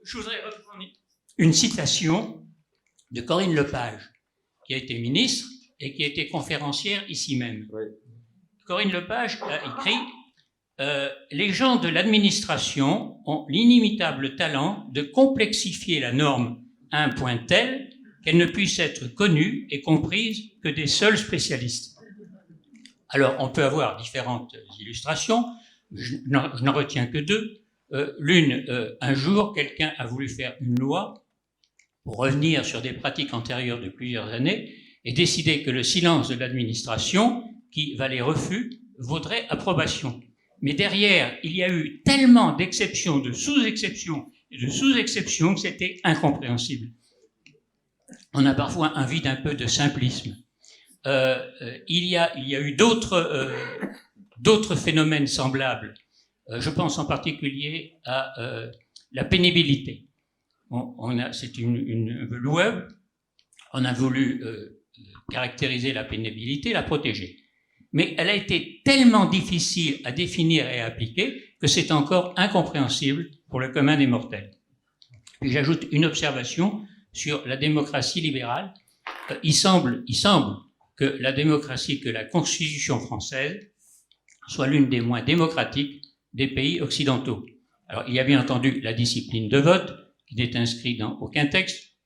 Je voudrais reprendre une citation de Corinne Lepage, qui a été ministre et qui a été conférencière ici même. Oui. Corinne Lepage a écrit les gens de l'administration ont l'inimitable talent de complexifier la norme à un point tel qu'elle ne puisse être connue et comprise que des seuls spécialistes. Alors, on peut avoir différentes illustrations, je n'en retiens que deux. L'une, un jour, quelqu'un a voulu faire une loi pour revenir sur des pratiques antérieures de plusieurs années et décider que le silence de l'administration, qui valait refus, vaudrait approbation. Mais derrière, il y a eu tellement d'exceptions, de sous-exceptions, et de sous-exceptions que c'était incompréhensible. On a parfois un vide un peu de simplisme. Il y a eu d'autres phénomènes semblables. Je pense en particulier à la pénibilité. C'est une loi, on a voulu caractériser la pénibilité, la protéger. Mais elle a été tellement difficile à définir et à appliquer que c'est encore incompréhensible pour le commun des mortels. Puis j'ajoute une observation sur la démocratie libérale. Il semble que la démocratie, que la Constitution française soit l'une des moins démocratiques des pays occidentaux. Alors, il y a bien entendu la discipline de vote, qui n'est inscrite dans aucun texte,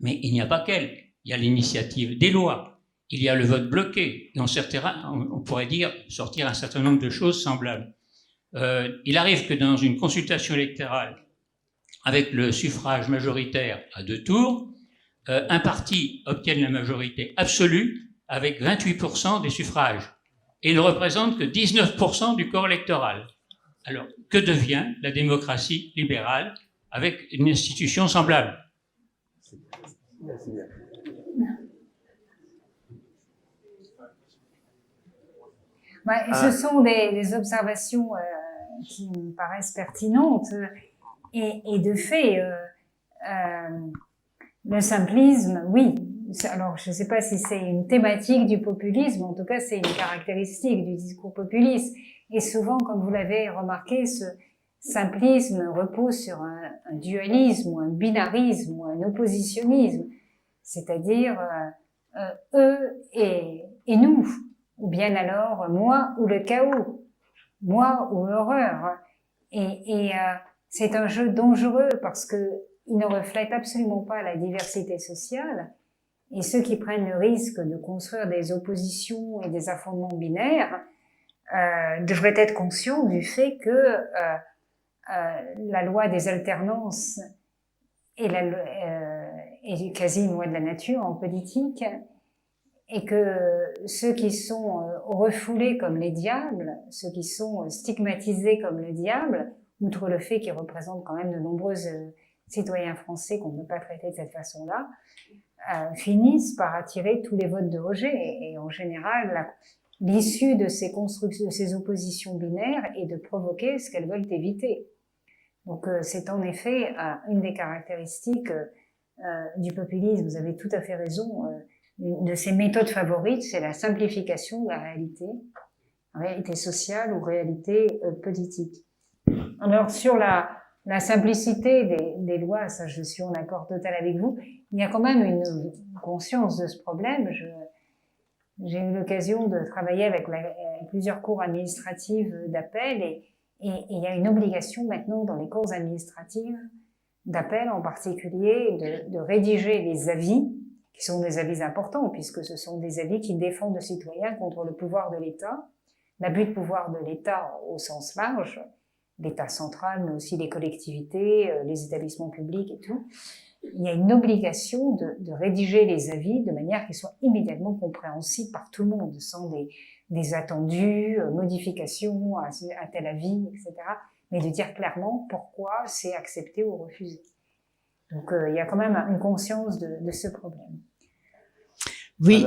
mais il n'y a pas qu'elle. Il y a l'initiative des lois, il y a le vote bloqué, et on pourrait sortir un certain nombre de choses semblables. Il arrive que dans une consultation électorale, avec le suffrage majoritaire à 2 tours, un parti obtienne la majorité absolue avec 28% des suffrages, et il ne représente que 19% du corps électoral. Alors, que devient la démocratie libérale avec une institution semblable? Ce sont des observations qui me paraissent pertinentes et de fait, le simplisme, oui. Alors, je ne sais pas si c'est une thématique du populisme, en tout cas, c'est une caractéristique du discours populiste. Et souvent, comme vous l'avez remarqué, ce simplisme repose sur un dualisme ou un binarisme ou un oppositionnisme, c'est-à-dire eux et nous, ou bien alors moi ou le chaos, moi ou l'horreur. Et c'est un jeu dangereux parce que il ne reflète absolument pas la diversité sociale. Et ceux qui prennent le risque de construire des oppositions et des affrontements binaires devraient être conscients du fait que la loi des alternances est quasi une loi de la nature en politique, et que ceux qui sont refoulés comme les diables, ceux qui sont stigmatisés comme le diable, outre le fait qu'ils représentent quand même de nombreux citoyens français qu'on ne peut pas traiter de cette façon-là, finissent par attirer tous les votes de rejet. Et en général, l'issue de ces constructions, de ces oppositions binaires est de provoquer ce qu'elles veulent éviter. Donc c'est en effet une des caractéristiques du populisme. Vous avez tout à fait raison. Une de ses méthodes favorites, c'est la simplification de la réalité sociale ou réalité politique. Alors sur la simplicité des lois, ça je suis en accord total avec vous, il y a quand même une conscience de ce problème. J'ai eu l'occasion de travailler avec plusieurs cours administratives d'appel et il y a une obligation maintenant dans les cours administratives d'appel en particulier de rédiger les avis, qui sont des avis importants puisque ce sont des avis qui défendent le citoyen contre le pouvoir de l'État, l'abus de pouvoir de l'État au sens large, l'État central, mais aussi les collectivités, les établissements publics et tout. Il y a une obligation de rédiger les avis de manière qu'ils soient immédiatement compréhensibles par tout le monde, sans des attendus, modifications à tel avis, etc. Mais de dire clairement pourquoi c'est accepté ou refusé. Donc il y a quand même une conscience de ce problème. Oui,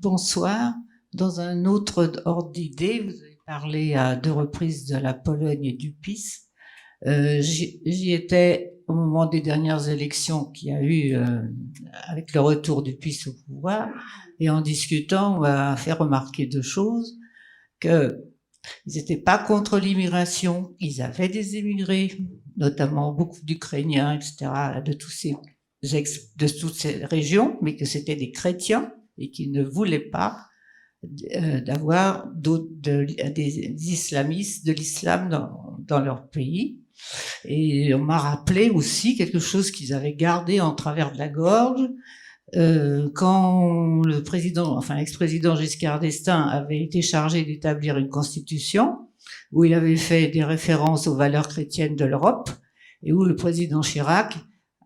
bonsoir. Dans un autre ordre d'idée, vous avez parlé à 2 reprises de la Pologne et du PiS. J'y étais au moment des dernières élections qu'il y a eu avec le retour du PiS au pouvoir, et en discutant, on m'a fait remarquer 2 choses, que ils n'étaient pas contre l'immigration, ils avaient des immigrés, notamment beaucoup d'Ukrainiens, etc., de toutes ces régions, mais que c'était des chrétiens et qu'ils ne voulaient pas d'avoir des islamistes, de l'islam dans leur pays. Et on m'a rappelé aussi quelque chose qu'ils avaient gardé en travers de la gorge, quand l'ex-président Giscard d'Estaing avait été chargé d'établir une constitution où il avait fait des références aux valeurs chrétiennes de l'Europe et où le président Chirac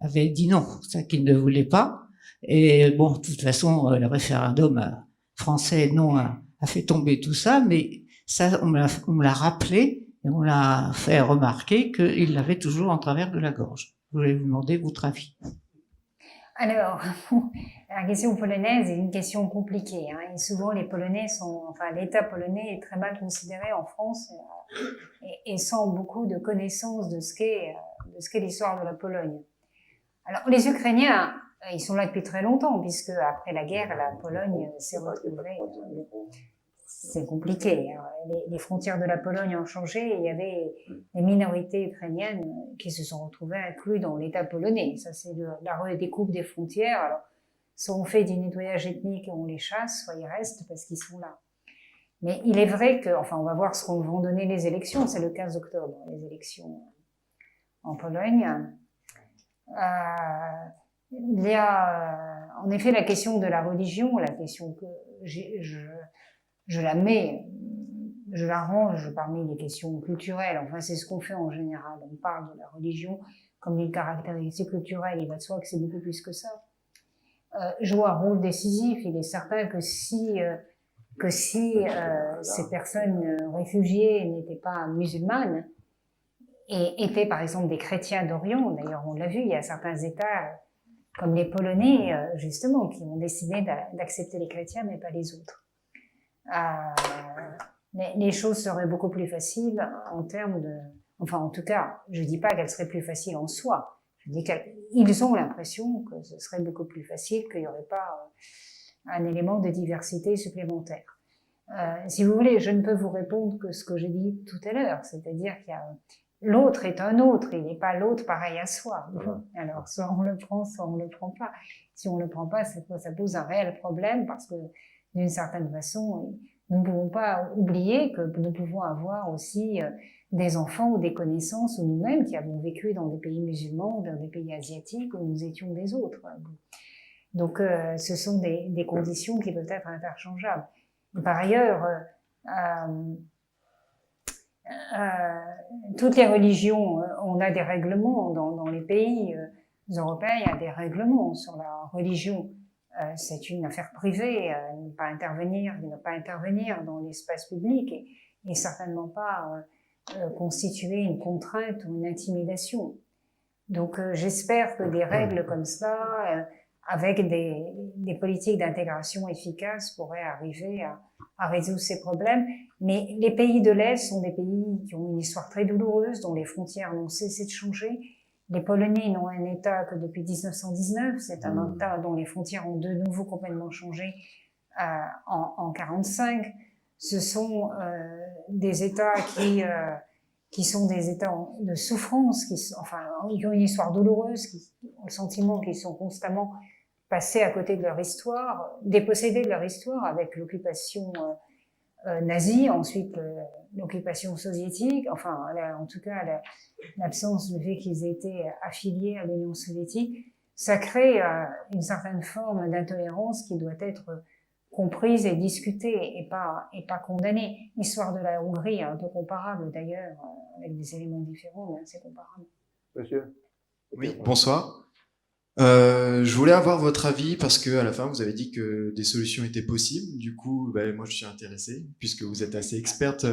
avait dit non, ça qu'il ne voulait pas. Et bon, de toute façon, le référendum français non a fait tomber tout ça, mais ça, on me l'a rappelé et on l'a fait remarquer qu'il l'avait toujours en travers de la gorge. Je voulais vous demander votre avis. Alors, la question polonaise est une question compliquée, hein, et souvent les Polonais l'État polonais est très mal considéré en France et sans beaucoup de connaissances de ce qu'est l'histoire de la Pologne. Alors, les Ukrainiens, ils sont là depuis très longtemps, puisque après la guerre, la Pologne s'est retrouvée. C'est compliqué. Les frontières de la Pologne ont changé et il y avait des minorités ukrainiennes qui se sont retrouvées incluses dans l'État polonais. Ça, c'est la redécoupe des frontières. Alors, soit on fait du nettoyage ethnique et on les chasse, soit ils restent parce qu'ils sont là. Mais il est vrai que, on va voir ce qu'on vont donner les élections. C'est le 15 octobre, les élections en Pologne. Il y a, en effet, la question de la religion, la question que je la range parmi les questions culturelles. Enfin, c'est ce qu'on fait en général. On parle de la religion comme une caractéristique culturelle. Il va de soi que c'est beaucoup plus que ça. Joue un rôle décisif. Il est certain que si ces personnes réfugiées n'étaient pas musulmanes et étaient par exemple des chrétiens d'Orient, d'ailleurs on l'a vu, il y a certains États comme les Polonais justement qui ont décidé d'accepter les chrétiens mais pas les autres. les choses seraient beaucoup plus faciles en termes de... Enfin, en tout cas, je dis pas qu'elles seraient plus faciles en soi. Je dis qu'ils ont l'impression que ce serait beaucoup plus facile, qu'il n'y aurait pas un élément de diversité supplémentaire. Si vous voulez, je ne peux vous répondre que ce que j'ai dit tout à l'heure, c'est-à-dire qu'il y a... L'autre est un autre, il n'est pas l'autre pareil à soi. Alors, soit on le prend, soit on le prend pas. Si on le prend pas, ça pose un réel problème parce que, d'une certaine façon, nous ne pouvons pas oublier que nous pouvons avoir aussi des enfants ou des connaissances ou nous-mêmes qui avons vécu dans des pays musulmans, dans des pays asiatiques où nous étions des autres. Donc, ce sont des conditions qui peuvent être interchangeables. Et par ailleurs, toutes les religions, on a des règlements dans les pays européens, il y a des règlements sur la religion. C'est une affaire privée, ne pas intervenir dans l'espace public et certainement pas constituer une contrainte ou une intimidation. Donc j'espère que des règles comme cela, avec des politiques d'intégration efficaces, pourraient arriver à résoudre ces problèmes. Mais les pays de l'Est sont des pays qui ont une histoire très douloureuse, dont les frontières n'ont cessé de changer. Les Polonais n'ont un État que depuis 1919. C'est un État dont les frontières ont de nouveau complètement changé en 1945. Ce sont des États qui sont des États de souffrance, qui ont une histoire douloureuse, qui ont le sentiment qu'ils sont constamment passés à côté de leur histoire, dépossédés de leur histoire avec l'occupation nazie, ensuite l'occupation soviétique, en tout cas l'absence du fait qu'ils étaient affiliés à l'Union soviétique, ça crée une certaine forme d'intolérance qui doit être comprise et discutée et pas condamnée. L'histoire de la Hongrie est un peu comparable d'ailleurs, avec des éléments différents, mais c'est comparable. Monsieur. Oui, bonsoir. Je voulais avoir votre avis parce que à la fin vous avez dit que des solutions étaient possibles. Du coup, moi je suis intéressé puisque vous êtes assez experte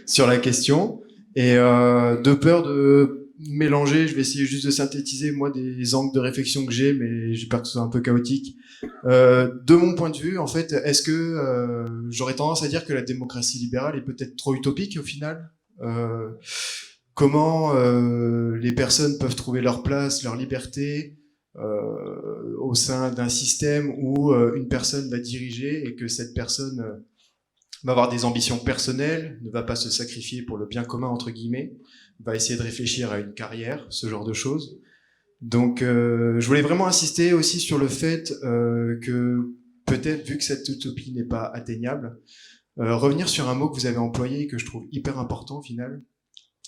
sur la question et de peur de mélanger, je vais essayer juste de synthétiser moi des angles de réflexion que j'ai, mais j'ai peur que ce soit un peu chaotique. De mon point de vue, en fait, est-ce que j'aurais tendance à dire que la démocratie libérale est peut-être trop utopique au final? Comment les personnes peuvent trouver leur place, leur liberté au sein d'un système où une personne va diriger et que cette personne va avoir des ambitions personnelles, ne va pas se sacrifier pour le bien commun entre guillemets, va essayer de réfléchir à une carrière, ce genre de choses. Donc je voulais vraiment insister aussi sur le fait que peut-être, vu que cette utopie n'est pas atteignable, revenir sur un mot que vous avez employé et que je trouve hyper important au final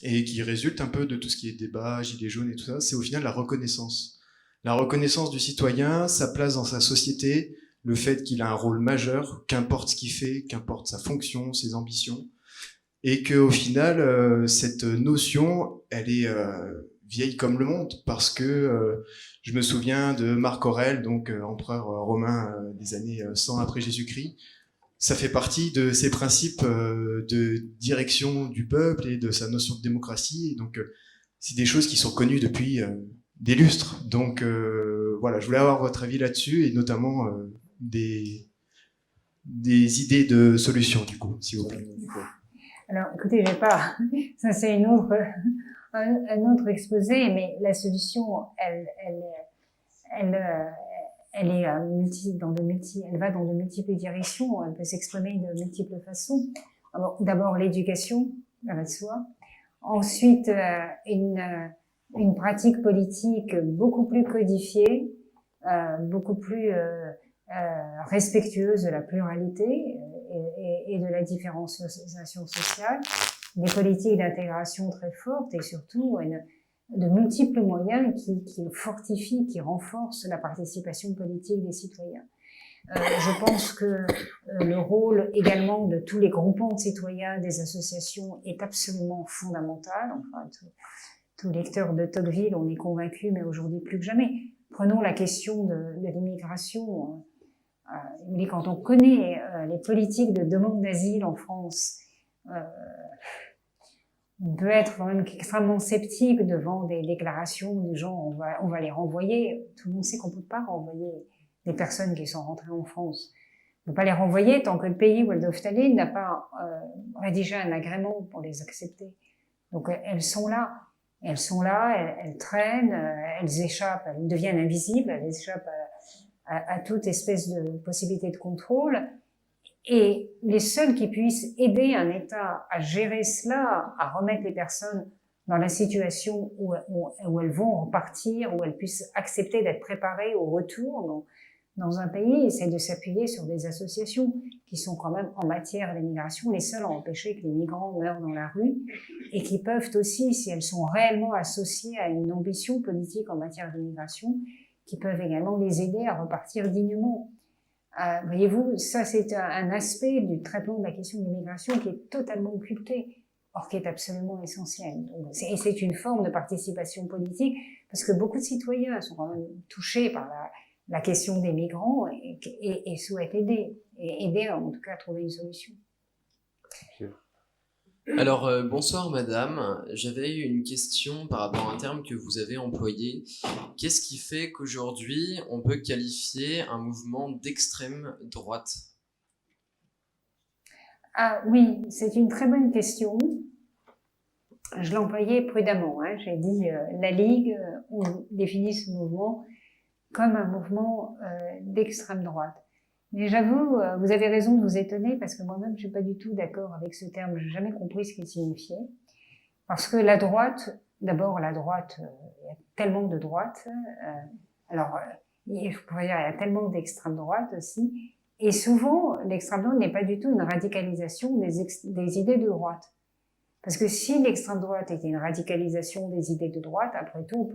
et qui résulte un peu de tout ce qui est débat, gilets jaunes et tout ça, c'est au final la reconnaissance. La reconnaissance du citoyen, sa place dans sa société, le fait qu'il a un rôle majeur, qu'importe ce qu'il fait, qu'importe sa fonction, ses ambitions, et que au final, cette notion, elle est vieille comme le monde, parce que je me souviens de Marc Aurèle, donc empereur romain des années 100 après Jésus-Christ. Ça fait partie de ses principes de direction du peuple et de sa notion de démocratie. Et donc, c'est des choses qui sont connues depuis des lustres. Donc, voilà, je voulais avoir votre avis là-dessus et notamment des idées de solutions, du coup, s'il vous plaît. Alors, écoutez, j'ai pas, ça c'est un autre exposé, mais la solution, elle va dans de multiples directions, elle peut s'exprimer de multiples façons. D'abord, l'éducation, ça va de soi. Ensuite, une pratique politique beaucoup plus codifiée, beaucoup plus respectueuse de la pluralité et de la différenciation sociale, des politiques d'intégration très fortes et surtout de multiples moyens qui fortifient, qui renforcent la participation politique des citoyens. Je pense que le rôle également de tous les groupements de citoyens, des associations est absolument fondamental. Enfin, tout lecteur de Tocqueville, on est convaincu, mais aujourd'hui plus que jamais. Prenons la question de l'immigration. Quand on connaît les politiques de demande d'asile en France, on peut être quand même extrêmement sceptique devant des déclarations du genre on va les renvoyer. Tout le monde sait qu'on peut pas renvoyer des personnes qui sont rentrées en France. ne peut pas les renvoyer tant que le pays où elles doivent aller n'a pas rédigé un agrément pour les accepter. Donc elles sont là, elles traînent, elles échappent, elles deviennent invisibles, elles échappent à toute espèce de possibilité de contrôle. Et les seuls qui puissent aider un État à gérer cela, à remettre les personnes dans la situation où elles vont repartir, où elles puissent accepter d'être préparées au retour dans un pays, c'est de s'appuyer sur des associations qui sont quand même, en matière d'immigration, les seules à empêcher que les migrants meurent dans la rue, et qui peuvent aussi, si elles sont réellement associées à une ambition politique en matière d'immigration, qui peuvent également les aider à repartir dignement. Voyez-vous, ça c'est un aspect du traitement de la question de l'immigration qui est totalement occulté, or qui est absolument essentiel. Et c'est une forme de participation politique, parce que beaucoup de citoyens sont quand même touchés par la question des migrants et souhaitent aider en tout cas à trouver une solution. Alors, bonsoir madame, j'avais une question par rapport à un terme que vous avez employé. Qu'est-ce qui fait qu'aujourd'hui on peut qualifier un mouvement d'extrême droite? Ah oui, c'est une très bonne question. Je l'employais prudemment. J'ai dit la Ligue, on définit ce mouvement comme un mouvement d'extrême droite. Mais j'avoue, vous avez raison de vous étonner, parce que moi-même, je suis pas du tout d'accord avec ce terme. J'ai jamais compris ce qu'il signifiait. Parce que la droite, d'abord, la droite, il y a tellement de droite. Je pourrais dire, il y a tellement d'extrême droite aussi. Et souvent, l'extrême droite n'est pas du tout une radicalisation des idées de droite. Parce que si l'extrême droite était une radicalisation des idées de droite, après tout,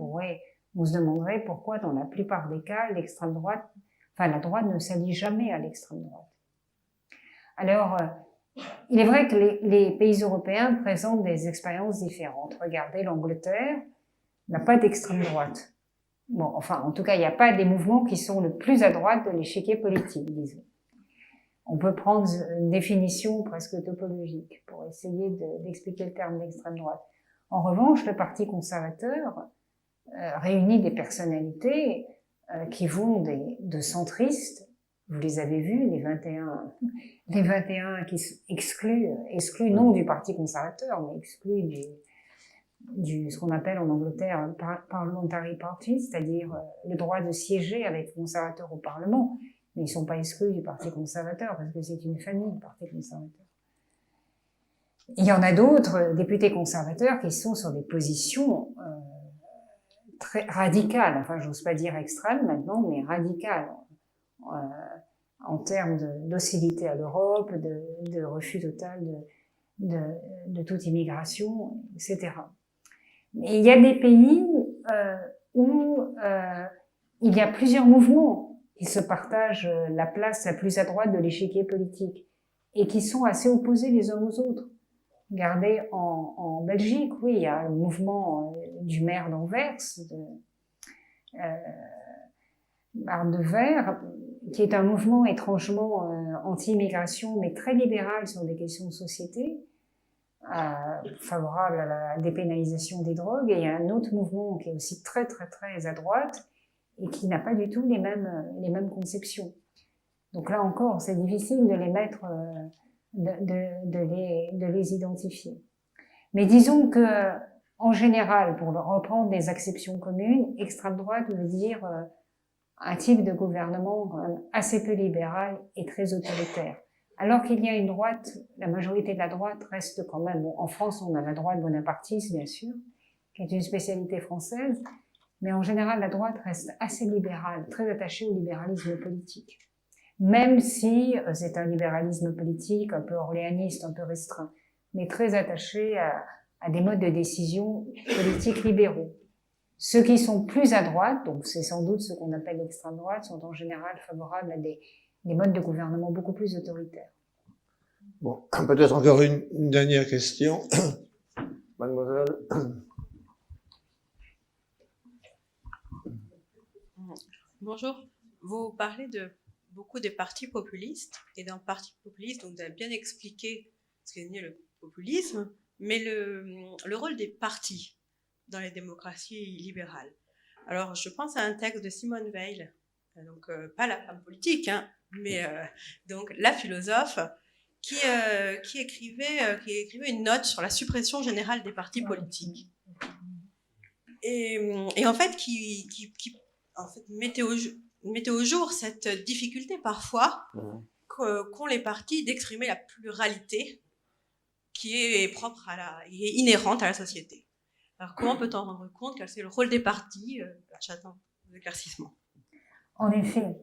on se demanderait pourquoi, dans la plupart des cas, l'extrême droite, la droite ne s'allie jamais à l'extrême droite. Alors, il est vrai que les pays européens présentent des expériences différentes. Regardez, l'Angleterre n'a pas d'extrême droite. Bon, enfin, en tout cas, il n'y a pas des mouvements qui sont le plus à droite de l'échiquier politique, disons. On peut prendre une définition presque topologique pour essayer d'expliquer le terme d'extrême droite. En revanche, le Parti conservateur réunit des personnalités qui vont de centristes, vous les avez vus, les 21 qui excluent non du Parti conservateur, mais excluent ce qu'on appelle en Angleterre parliamentary party, c'est-à-dire le droit de siéger avec les conservateurs au Parlement, mais ils ne sont pas exclus du Parti conservateur, parce que c'est une famille, le Parti conservateur. Il y en a d'autres députés conservateurs qui sont sur des positions très radicales, enfin j'ose pas dire extrêmes maintenant, mais radicales, en termes d'hostilité à l'Europe, de refus total de toute immigration, etc. Mais il y a des pays où il y a plusieurs mouvements qui se partagent la place la plus à droite de l'échiquier politique et qui sont assez opposés les uns aux autres. Regardez, en Belgique, oui, il y a le mouvement du maire d'Anvers, Bart De Wever, qui est un mouvement étrangement anti-immigration, mais très libéral sur des questions de société, favorable à la dépénalisation des drogues. Et il y a un autre mouvement qui est aussi très, très, très à droite et qui n'a pas du tout les mêmes conceptions. Donc là encore, c'est difficile de les mettre, de les identifier. Mais disons que, en général, pour reprendre des acceptions communes, extrême droite veut dire un type de gouvernement quand même assez peu libéral et très autoritaire. Alors qu'il y a une droite, la majorité de la droite reste quand même, en France on a la droite bonapartiste bien sûr, qui est une spécialité française, mais en général la droite reste assez libérale, très attachée au libéralisme politique. Même si c'est un libéralisme politique un peu orléaniste, un peu restreint, mais très attaché à des modes de décision politiques libéraux. Ceux qui sont plus à droite, donc c'est sans doute ce qu'on appelle l'extrême droite, sont en général favorables à des modes de gouvernement beaucoup plus autoritaires. Bon, peut-être encore une dernière question. Mademoiselle. Bonjour. Vous parlez de beaucoup de partis populistes, et dans le parti populiste, donc vous avez bien expliqué ce qu'est le populisme, mais le rôle des partis dans les démocraties libérales. Alors, je pense à un texte de Simone Veil donc pas la femme politique, hein, mais donc la philosophe, qui écrivait une note sur la suppression générale des partis politiques. Et en fait, qui mettait au jour cette difficulté parfois qu'ont les partis d'exprimer la pluralité qui est qui est inhérente à la société. Alors comment peut-on rendre compte quel c'est le rôle des partis? J'attends des éclaircissements. En effet.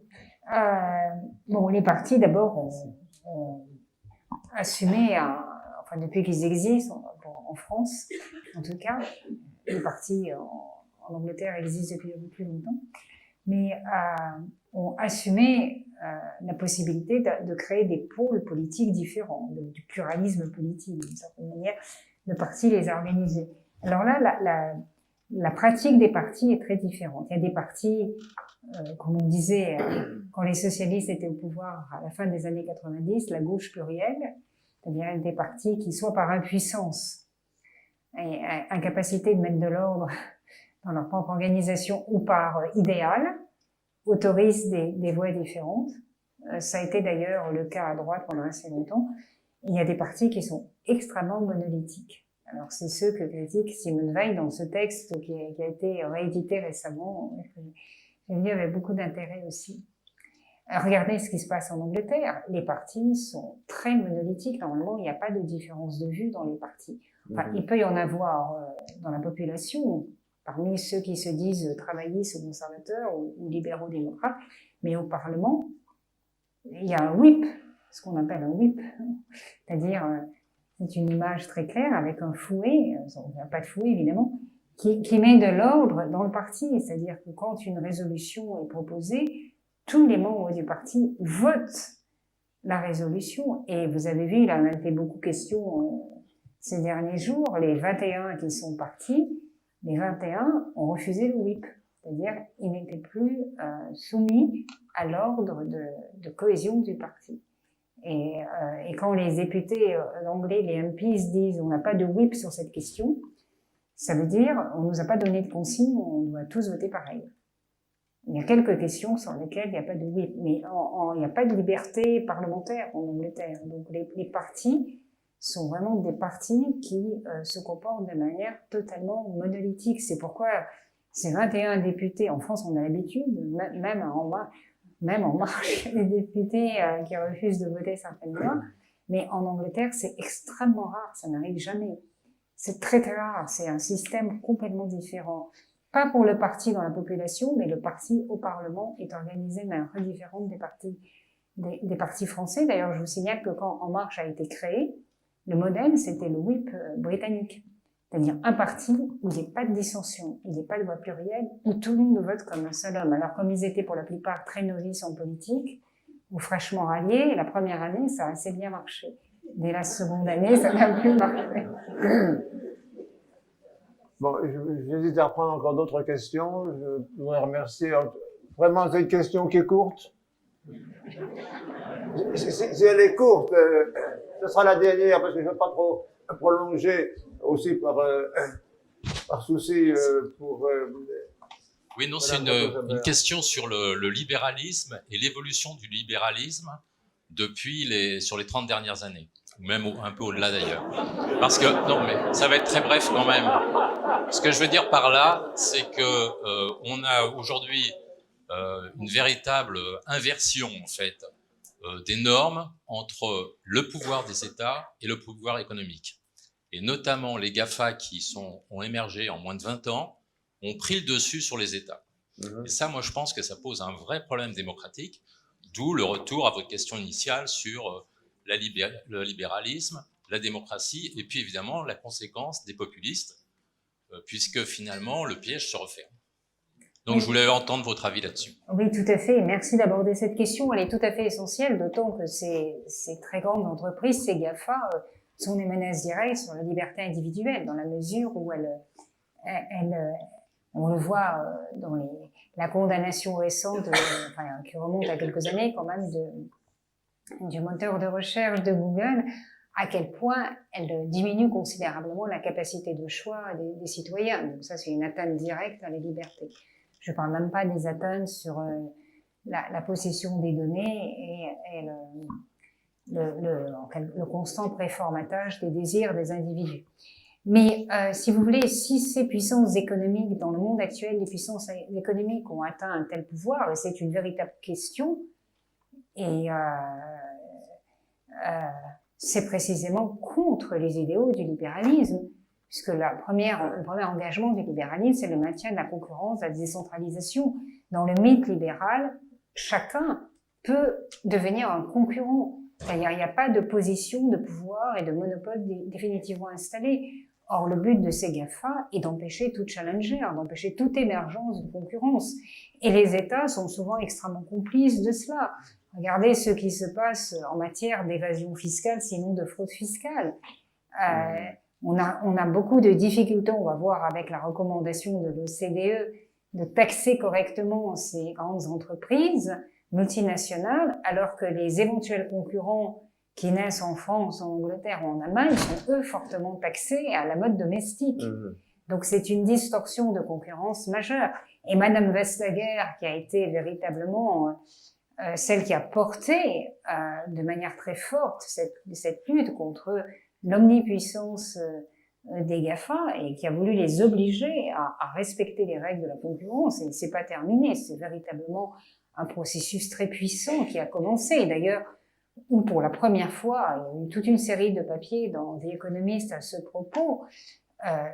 Bon, les partis, d'abord, ont assumé, enfin, depuis qu'ils existent, en France, en tout cas, les partis en Angleterre existent depuis plus longtemps, mais ont assumé la possibilité de créer des pôles politiques différents, du pluralisme politique, d'une certaine manière, le parti les a organisés. Alors là, la pratique des partis est très différente. Il y a des partis, comme on disait, quand les socialistes étaient au pouvoir à la fin des années 90, la gauche plurielle, c'est-à-dire des partis qui, soit par impuissance et incapacité de mettre de l'ordre dans leur propre organisation ou par idéal, autorisent des voies différentes. Ça a été d'ailleurs le cas à droite pendant assez longtemps. Il y a des partis qui sont extrêmement monolithiques. Alors c'est ceux que critique Simone Veil dans ce texte qui a été réédité récemment, j'ai lu avec beaucoup d'intérêt aussi. Alors, regardez ce qui se passe en Angleterre. Les partis sont très monolithiques. Normalement, il n'y a pas de différence de vue dans les partis. Enfin, il peut y en avoir dans la population, parmi ceux qui se disent travaillistes ou conservateurs ou libéraux démocrates, mais au Parlement, il y a un whip, ce qu'on appelle un whip, c'est-à-dire c'est une image très claire avec un fouet, il n'y a pas de fouet évidemment, qui met de l'ordre dans le parti, c'est-à-dire que quand une résolution est proposée, tous les membres du parti votent la résolution, et vous avez vu, il en a été beaucoup question ces derniers jours, les 21 qui sont partis, les 21 ont refusé le whip, c'est-à-dire ils n'étaient plus soumis à l'ordre de cohésion du parti. Et quand les députés anglais, les MPs, disent on n'a pas de whip sur cette question, ça veut dire on nous a pas donné de consigne, on doit tous voter pareil. Il y a quelques questions sur lesquelles il n'y a pas de whip, mais il n'y a pas de liberté parlementaire en Angleterre. Donc les partis sont vraiment des partis qui se comportent de manière totalement monolithique. C'est pourquoi ces 21 députés, en France on a l'habitude, même en marche, les députés qui refusent de voter certaines lois, mais en Angleterre c'est extrêmement rare, ça n'arrive jamais. C'est très très rare, c'est un système complètement différent. Pas pour le parti dans la population, mais le parti au Parlement est organisé de manière très différente des partis français. D'ailleurs, je vous signale que quand En Marche a été créé, le modèle, c'était le whip britannique. C'est-à-dire un parti où il n'y a pas de dissension, il n'y a pas de voix plurielle, où tout le monde vote comme un seul homme. Alors, comme ils étaient pour la plupart très novices en politique, ou fraîchement ralliés, la première année, ça a assez bien marché. Dès la seconde année, ça n'a plus marché. Bon, j'hésite à reprendre encore d'autres questions. Je voudrais remercier. Vraiment, c'est une question qui est courte. Si elle est courte, ce sera la dernière parce que je ne veux pas trop prolonger aussi par souci pour. Oui, non, c'est une question sur le libéralisme et l'évolution du libéralisme sur les 30 dernières années, ou même un peu au-delà d'ailleurs. Parce que, non, mais ça va être très bref quand même. Ce que je veux dire par là, c'est que on a aujourd'hui une véritable inversion en fait des normes entre le pouvoir des États et le pouvoir économique. Et notamment les GAFA ont émergé en moins de 20 ans ont pris le dessus sur les États. Et ça, moi, je pense que ça pose un vrai problème démocratique, d'où le retour à votre question initiale sur le libéralisme, la démocratie, et puis évidemment la conséquence des populistes, puisque finalement le piège se referme. Donc je voulais entendre votre avis là-dessus. Oui, tout à fait. Merci d'aborder cette question. Elle est tout à fait essentielle, d'autant que ces très grandes entreprises, ces GAFA, sont des menaces directes sur la liberté individuelle, dans la mesure où on le voit dans la condamnation récente, qui remonte à quelques années quand même, du moteur de recherche de Google, à quel point elle diminue considérablement la capacité de choix des citoyens. Donc ça, c'est une atteinte directe à la liberté. Je ne parle même pas des atteintes sur la possession des données et le constant préformatage des désirs des individus. Mais si vous voulez, si ces puissances économiques, dans le monde actuel, les puissances économiques ont atteint un tel pouvoir, et c'est une véritable question, et c'est précisément contre les idéaux du libéralisme, puisque le premier engagement du libéralisme, c'est le maintien de la concurrence, de la décentralisation. Dans le mythe libéral, chacun peut devenir un concurrent. C'est-à-dire, il n'y a pas de position de pouvoir et de monopole définitivement installé. Or, le but de ces GAFA est d'empêcher tout challenger, d'empêcher toute émergence de concurrence. Et les États sont souvent extrêmement complices de cela. Regardez ce qui se passe en matière d'évasion fiscale, sinon de fraude fiscale. On a beaucoup de difficultés, on va voir avec la recommandation de l'OCDE, de taxer correctement ces grandes entreprises multinationales, alors que les éventuels concurrents qui naissent en France, en Angleterre ou en Allemagne sont eux fortement taxés à la mode domestique. Donc c'est une distorsion de concurrence majeure. Et Madame Vestager, qui a été véritablement celle qui a porté de manière très forte cette lutte contre l'omnipuissance des GAFA et qui a voulu les obliger à respecter les règles de la concurrence, et c'est pas terminé, c'est véritablement un processus très puissant qui a commencé. D'ailleurs, où pour la première fois, il y a eu toute une série de papiers dans The Economist à ce propos,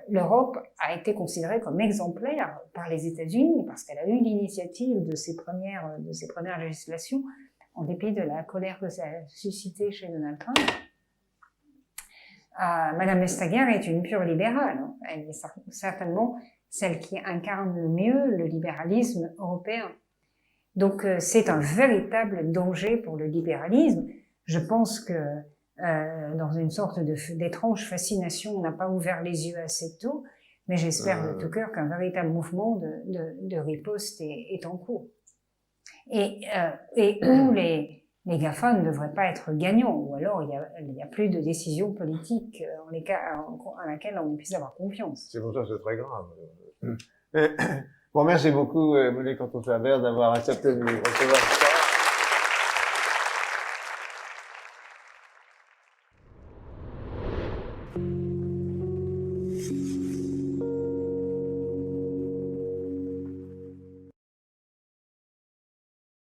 l'Europe a été considérée comme exemplaire par les États-Unis parce qu'elle a eu l'initiative de ces premières législations en dépit de la colère que ça a suscité chez Donald Trump. Madame Vestager est une pure libérale. Elle est certainement celle qui incarne le mieux le libéralisme européen. Donc c'est un véritable danger pour le libéralisme. Je pense que dans une sorte d'étrange fascination, on n'a pas ouvert les yeux assez tôt, mais j'espère de tout cœur qu'un véritable mouvement de riposte est en cours. Et où les GAFA ne devraient pas être gagnants, ou alors il n'y a plus de décision politique en laquelle on puisse avoir confiance. C'est pour ça que c'est très grave. Bon, merci beaucoup, Monique Canton-Faber, d'avoir accepté de nous recevoir.